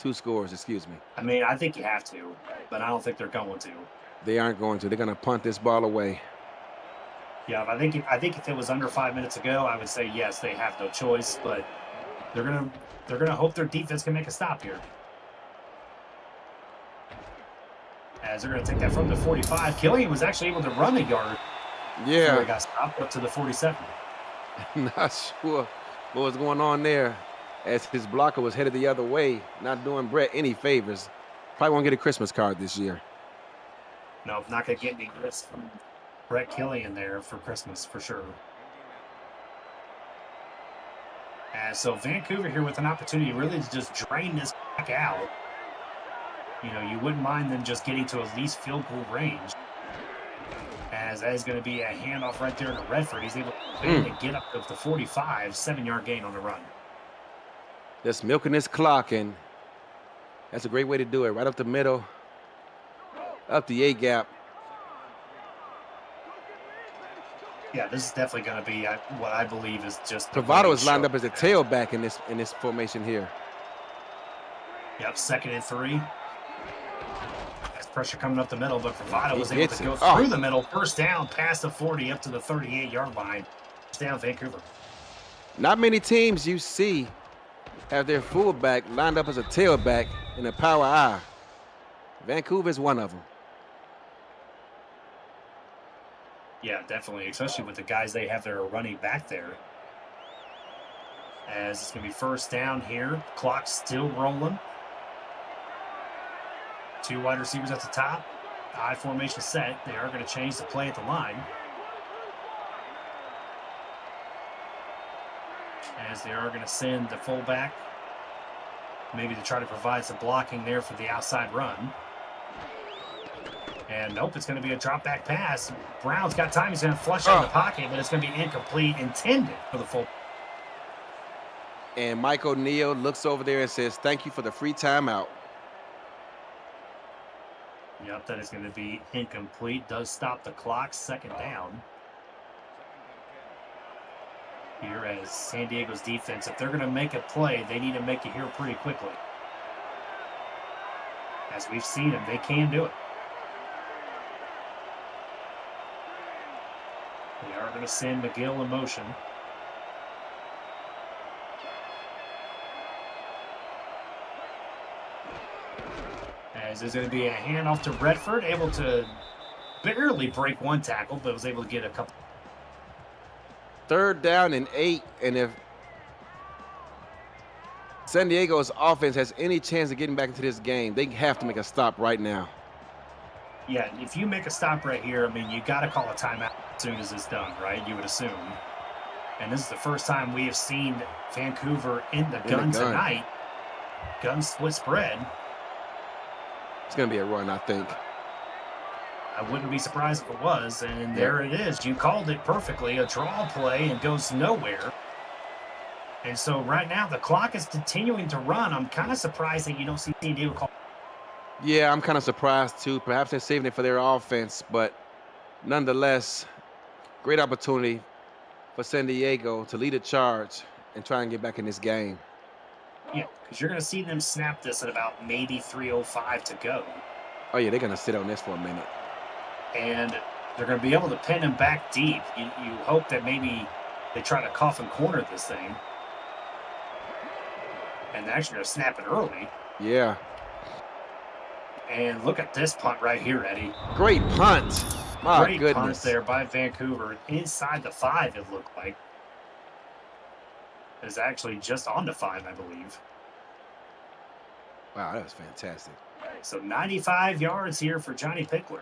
2 scores, excuse me. I mean, I think you have to, but I don't think they're going to. They aren't going to. They're going to punt this ball away. Yeah, I think if it was under 5 minutes ago, I would say yes, they have no choice, but they're gonna hope their defense can make a stop here. As they're gonna take that from the 45. Killian was actually able to run a yard before he Yeah, got stopped up to the 47. not sure what was going on there as his blocker was headed the other way, not doing Brett any favors. Probably won't get a Christmas card this year. No, not going to get any gifts from Brett Killian there for Christmas for sure. So Vancouver here with an opportunity really to just drain this back out. You know, you wouldn't mind them just getting to at least field goal range. As that is going to be a handoff right there to Redford. He's able to get up to the 45, 7-yard gain on the run. Just milking this clock, and that's a great way to do it. Right up the middle, up the A gap. Yeah, this is definitely going to be what I believe is just. Bravado is lined up as a tailback in this formation here. Yep, 2nd and 3. That's pressure coming up the middle, but Bravado was able to go through the middle. First down, past the 40, up to the 38-yard line. First down, Vancouver. Not many teams you see have their fullback lined up as a tailback in a power I. Vancouver is one of them. Yeah, definitely, especially with the guys they have that are running back there. As it's going to be first down here. Clock's still rolling. 2 wide receivers at the top. I formation set. They are going to change the play at the line. As they are going to send the fullback. Maybe to try to provide some blocking there for the outside run. And nope, it's going to be a drop back pass. Brown's got time. He's going to flush out the pocket, but it's going to be incomplete, intended for the full. And Mike O'Neill looks over there and says, "Thank you for the free timeout." Yep, that is going to be incomplete. Does stop the clock. 2nd down. Here as San Diego's defense, if they're going to make a play, they need to make it here pretty quickly. As we've seen them, they can do it. They are going to send McGill in motion. As there's going to be a handoff to Redford, able to barely break 1 tackle, but was able to get a couple. 3rd down and 8, and if San Diego's offense has any chance of getting back into this game, they have to make a stop right now. Yeah, if you make a stop right here, I mean, you got to call a timeout as soon as it's done, right? You would assume. And this is the first time we have seen Vancouver in the gun tonight. Gun split spread. It's going to be a run, I think. I wouldn't be surprised if it was. And there it is. You called it perfectly. A draw play and goes nowhere. And so right now the clock is continuing to run. I'm kind of surprised that you don't see San Diego call. Yeah, I'm kind of surprised too. Perhaps they're saving it for their offense, but nonetheless, great opportunity for San Diego to lead a charge and try and get back in this game. Yeah, because you're going to see them snap this at about maybe 3:05 to go. Oh, yeah, they're going to sit on this for a minute. And they're going to be able to pin him back deep. You hope that maybe they try to coffin corner this thing. And they're actually going to snap it early. Yeah. And look at this punt right here, Eddie. Great punt. My Great goodness. punt there by Vancouver. Inside the 5, it looked like. It's actually just on the 5, I believe. Wow, that was fantastic. So 95 yards here for Johnny Pickler.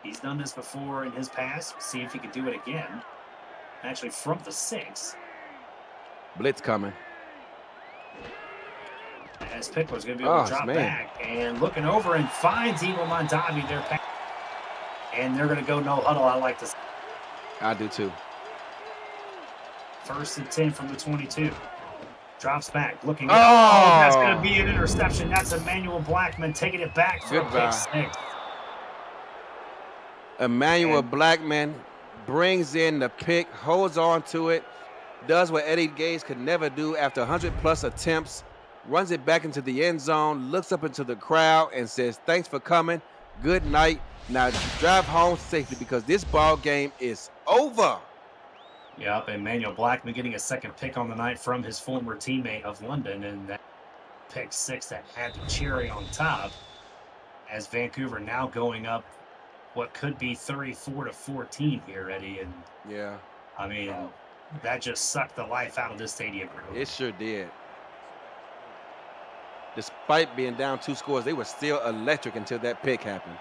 He's done this before in his past. See if he can do it again. Actually, from the 6. Blitz coming. As Pickler's going to be able to drop back. And looking over and finds Eagle Mondavi there. And they're going to go no huddle. I like this. I do too. 1st and 10 from the 22. Drops back, looking. Oh, that's going to be an interception. That's Emmanuel Blackman taking it back for a pick 6. Emmanuel Blackman brings in the pick, holds on to it, does what Eddie Gase could never do after 100+ attempts, runs it back into the end zone, looks up into the crowd and says, "Thanks for coming. Good night. Now drive home safely because this ball game is over." Yep, Emmanuel Blackman getting a 2nd pick on the night from his former teammate of London, and that pick 6 that had the cherry on top as Vancouver now going up what could be 34-14 here, Eddie. And Yeah, I mean, that just sucked the life out of this stadium. it sure did. Despite being down 2 scores, they were still electric until that pick happened.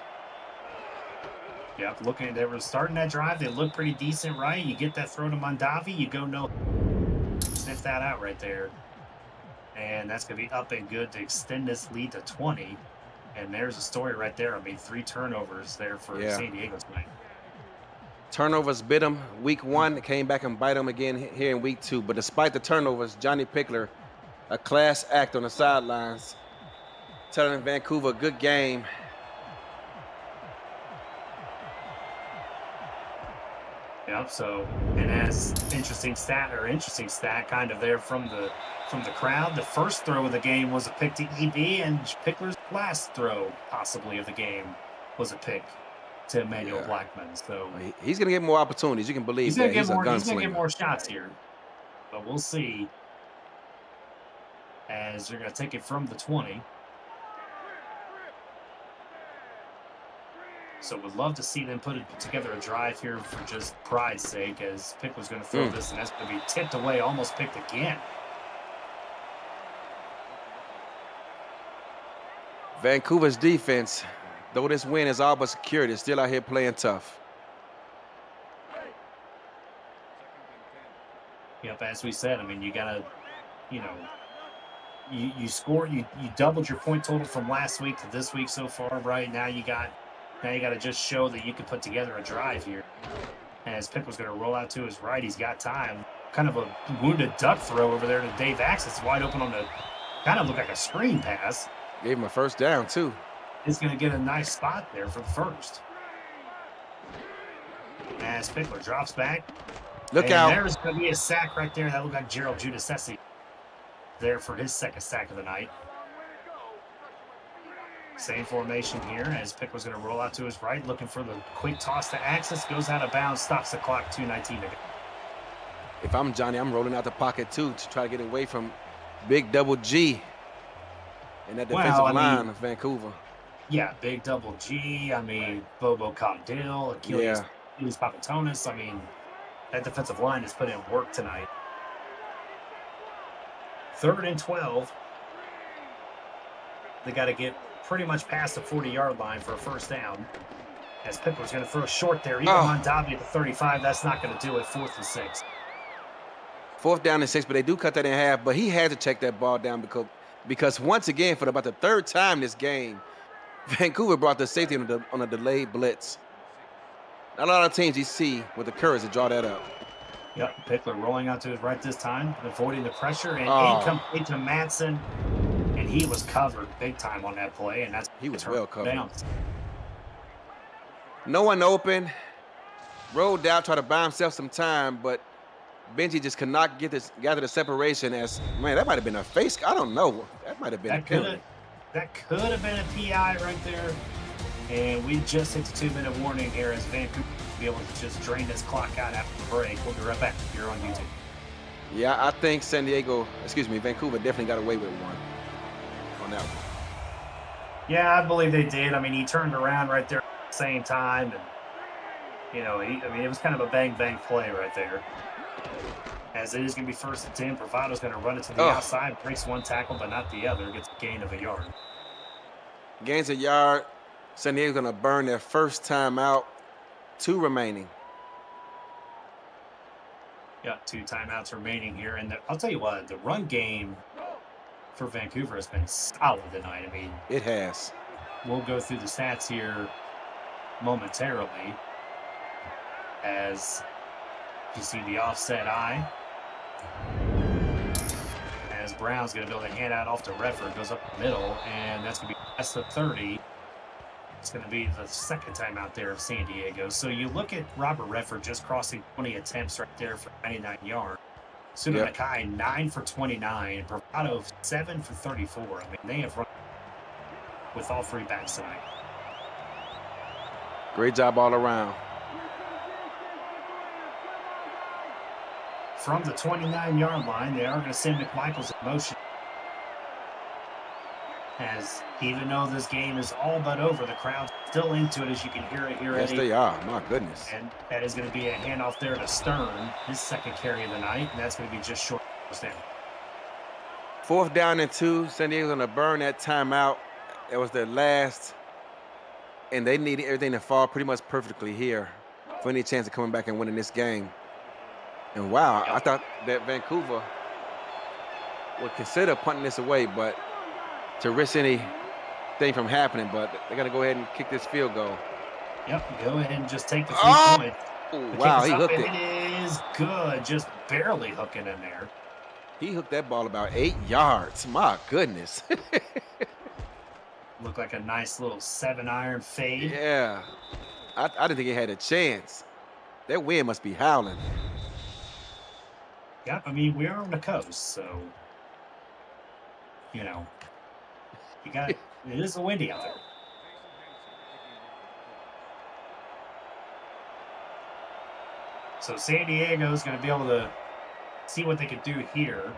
Yep, they were starting that drive. They looked pretty decent, right? You get that throw to Mondavi, you go no, sniff that out right there. And that's going to be up and good to extend this lead to 20. And there's a story right there. I mean, 3 turnovers there for San Diego tonight. Turnovers bit them week 1. It came back and bite them again here in week 2. But despite the turnovers, Johnny Pickler, a class act on the sidelines, telling Vancouver a good game. Yep. So, and as interesting stat kind of there from the crowd. The first throw of the game was a pick to EB, and Pickler's last throw, possibly of the game, was a pick to Emmanuel Blackman. So he's going to get more opportunities. You can believe he's that. He's going to get gunslinger. more shots here, but we'll see. As they're going to take it from the 20. So would love to see them put together a drive here for just pride's sake, as Pickler's going to throw this, and that's going to be tipped away, almost picked again. Vancouver's defense, though this win is all but secured, is still out here playing tough. Yep, as we said, I mean, you got to, you scored, you doubled your point total from last week to this week so far, right? Now you got to just show that you can put together a drive here. As Pickler's going to roll out to his right, he's got time. Kind of a wounded duck throw over there to Dave Axis, wide open on the, kind of look like a screen pass. Gave him a first down, too. He's going to get a nice spot there for the first. As Pickler drops back. Look out. There's going to be a sack right there. That looked like Gerald Giudice there for his second sack of the night. Same formation here as Pickler's going to roll out to his right, looking for the quick toss to Axis. Goes out of bounds, stops the clock, 2:19 to go. If I'm Johnny, I'm rolling out the pocket, too, to try to get away from Big Double G and that defensive line of Vancouver. Yeah, Big Double G. I mean, Bobo Cogdill, Achilles Papatonis. I mean, that defensive line has put in work tonight. 3rd and 12. They got to get pretty much past the 40-yard line for a first down. As Pickler's going to throw short there. Even Mondavi at the 35, that's not going to do it. 4th and 6. 4th down and 6, but they do cut that in half. But he had to check that ball down because once again, for about the 3rd time this game, Vancouver brought the safety on a delayed blitz. Not a lot of teams you see with the courage to draw that up. Yep, Pickler rolling out to his right this time, avoiding the pressure, and incomplete to Madsen. And he was covered big time on that play, and he was well covered. Down. No one open. Rolled out, tried to buy himself some time, but Benji just could not gather the separation. As man, that might have been a face. I don't know. That might have been a penalty. That could have been a PI right there. And we just hit the 2-minute warning here as Vancouver will be able to just drain this clock out after the break. We'll be right back here on YouTube. Yeah, I think Vancouver definitely got away with one on that one. Yeah, I believe they did. I mean, he turned around right there at the same time. And, it was kind of a bang-bang play right there. As it is going to be 1st and 10, Bravado's going to run it to the outside, breaks one tackle, but not the other. Gets a gain of a yard. Gains a yard. San Diego's going to burn their first time out. 2 remaining. Yeah, 2 timeouts remaining here. And I'll tell you what, the run game for Vancouver has been solid tonight. I mean, it has. We'll go through the stats here momentarily. As you see the offset eye. As Brown's going to be able to hand out off to Redford, goes up the middle, and that's going to be past the 30. It's going to be the second time out there of San Diego. So you look at Robert Redford just crossing 20 attempts right there for 99 yards. Suna Nakai, 9 for 29. Bravado, 7 for 34. I mean, they have run with all 3 backs tonight. Great job all around. From the 29-yard line, they are going to send McMichaels in motion. As even though this game is all but over, the crowd's still into it, as you can hear it here. Yes, Eddie. they are. My goodness. And that is going to be a handoff there to Stern, his second carry of the night, and that's going to be just short of down. 4th down and 2. San Diego's going to burn that timeout. It was their last, and they needed everything to fall pretty much perfectly here for any chance of coming back and winning this game. And wow, I thought that Vancouver would consider punting this away, but to risk anything from happening, but they're going to go ahead and kick this field goal. Yep, go ahead and just take the 3 points. Wow, he hooked it. It is good, just barely hooking in there. He hooked that ball about 8 yards. My goodness. Looked like a nice little 7-iron fade. Yeah, I didn't think he had a chance. That wind must be howling. Yeah, I mean, we are on the coast, so, you know, it is windy out there. So San Diego is going to be able to see what they could do here.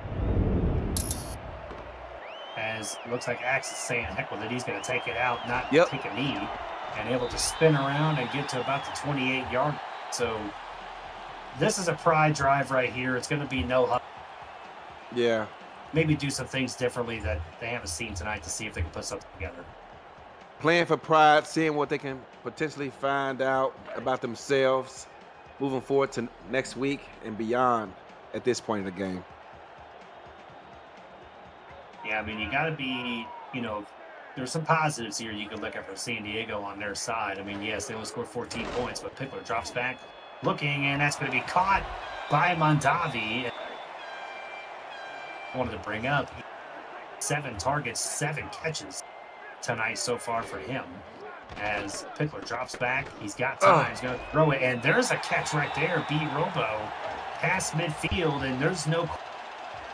As it looks like Axe is saying, heck with it, he's going to take it out, not take a knee, and able to spin around and get to about the 28-yard. So this is a pride drive right here. It's going to be no hug. Yeah. Maybe do some things differently that they haven't seen tonight to see if they can put something together. Playing for pride, seeing what they can potentially find out about themselves, moving forward to next week and beyond at this point in the game. Yeah, I mean, you got to be, you know, there's some positives here you could look at from San Diego on their side. I mean, yes, they only scored 14 points, but Pickler drops back looking, and that's going to be caught by Mondavi. I wanted to bring up 7 targets, 7 catches tonight so far for him. As Pickler drops back, he's got time, he's going to throw it, and there's a catch right there. B. Robo past midfield, and there's no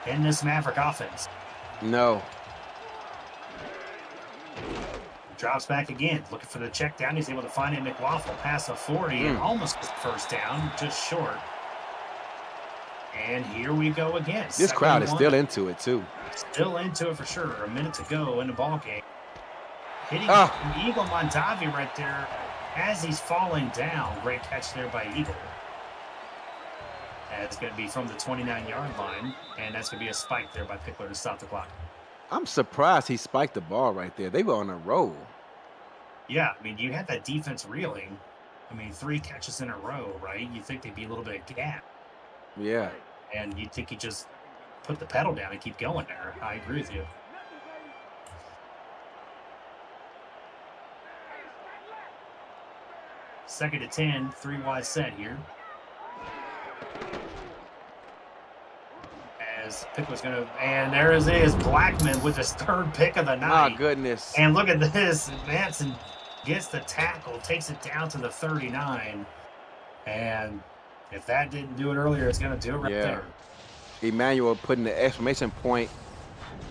in this Maverick offense. No. Drops back again, looking for the check down. He's able to find it. McWaffle pass of 40 and almost gets the first down, just short. And here we go again. This crowd is still into it, too. Still into it for sure. A minute to go in the ball game. Hitting Eagle Mondavi right there as he's falling down. Great catch there by Eagle. That's going to be from the 29-yard line, and that's going to be a spike there by Pickler to stop the clock. I'm surprised he spiked the ball right there. They were on a roll. Yeah, I mean, you had that defense reeling. I mean, 3 catches in a row, right? You'd think there'd be a little bit of gap. Yeah. And you'd think he'd just put the pedal down and keep going there. I agree with you. Second and 10, 3 wide set here. As Pickler's going to, and there is Blackman with his 3rd pick of the night. My goodness. And look at this. Manson gets the tackle, takes it down to the 39. And if that didn't do it earlier, it's going to do it right there. Emmanuel putting the exclamation point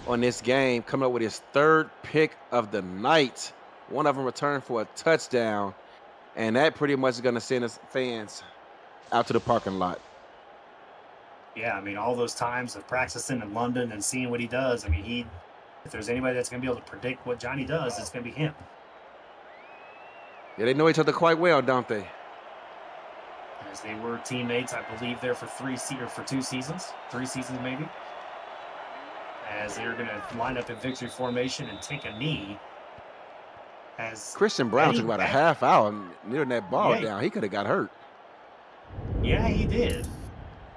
on this game, coming up with his 3rd pick of the night. One of them returned for a touchdown. And that pretty much is going to send us fans out to the parking lot. Yeah, I mean, all those times of practicing in London and seeing what he does, I mean, if there's anybody that's going to be able to predict what Johnny does, it's going to be him. Yeah, they know each other quite well, don't they? As they were teammates, I believe, there for 2 seasons. 3 seasons, maybe. As they're going to line up in victory formation and take a knee. As Christian Brown took about a half hour kneeling that ball down. He could have got hurt. Yeah, he did.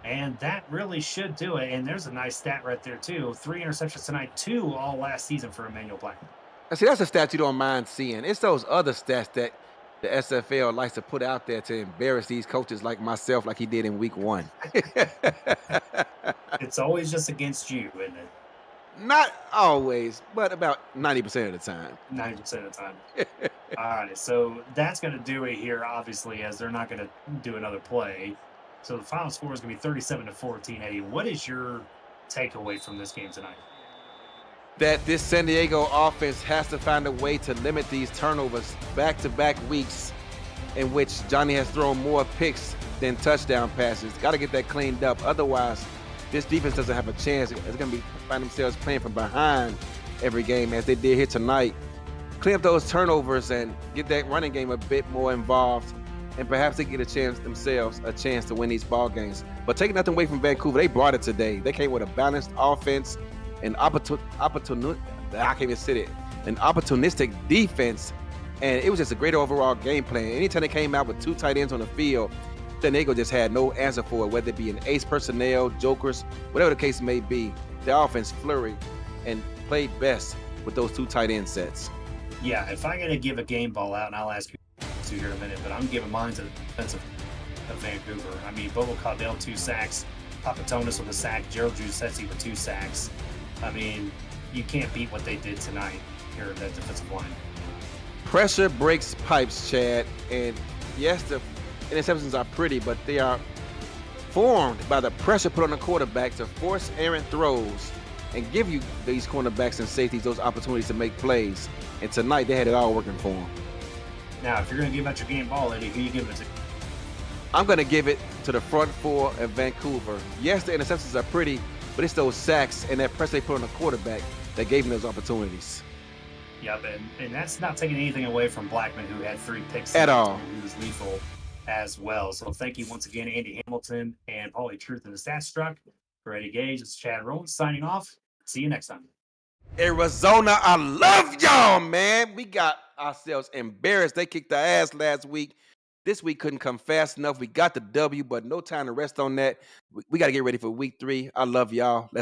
And that really should do it. And there's a nice stat right there, too. 3 interceptions tonight, 2 all last season for Emmanuel Blackman. See, that's a stat you don't mind seeing. It's those other stats that the SFL likes to put out there to embarrass these coaches like myself, like he did in week 1. It's always just against you, isn't it? Not always, but about 90% of the time. 90% of the time. All right, so that's going to do it here, obviously, as they're not going to do another play. So the final score is going to be 37-14. Eddie, what is your takeaway from this game tonight? That this San Diego offense has to find a way to limit these turnovers back-to-back weeks in which Johnny has thrown more picks than touchdown passes. Got to get that cleaned up. Otherwise, this defense doesn't have a chance. It's going to be find themselves playing from behind every game as they did here tonight. Clean up those turnovers and get that running game a bit more involved, and perhaps they get a chance to win these ball games. But taking nothing away from Vancouver, they brought it today. They came with a balanced offense and an opportunistic defense, and it was just a great overall game plan. Anytime they came out with 2 tight ends on the field, San Diego just had no answer for it, whether it be an ace personnel, jokers, whatever the case may be. The offense flurried and played best with those 2 tight end sets. Yeah, if I'm going to give a game ball out, and I'll ask you to here in a minute, but I'm giving mine to the defense of Vancouver. I mean, Bobo Caudell, 2 sacks, Papatonis with a sack, Gerald Giuseppe with 2 sacks. I mean, you can't beat what they did tonight here at that defensive line. Pressure breaks pipes, Chad, and yes, the interceptions are pretty, but they are formed by the pressure put on the quarterback to force errant throws and give you these cornerbacks and safeties those opportunities to make plays. And tonight, they had it all working for them. Now, if you're going to give out your game ball, Eddie, who you giving it to? I'm going to give it to the front 4 of Vancouver. Yes, the interceptions are pretty, but it's those sacks and that pressure they put on the quarterback that gave them those opportunities. Yep, and that's not taking anything away from Blackman, who had 3 picks at all. He was lethal as well. So thank you once again, Andy Hamilton and Paulie Truth in the Stat Struck. For Eddie Gage, it's Chad Rowland signing off. See you next time. Arizona, I love y'all, man. We got ourselves embarrassed. They kicked our ass last week. This week couldn't come fast enough. We got the W, but no time to rest on that. We got to get ready for week 3. I love y'all.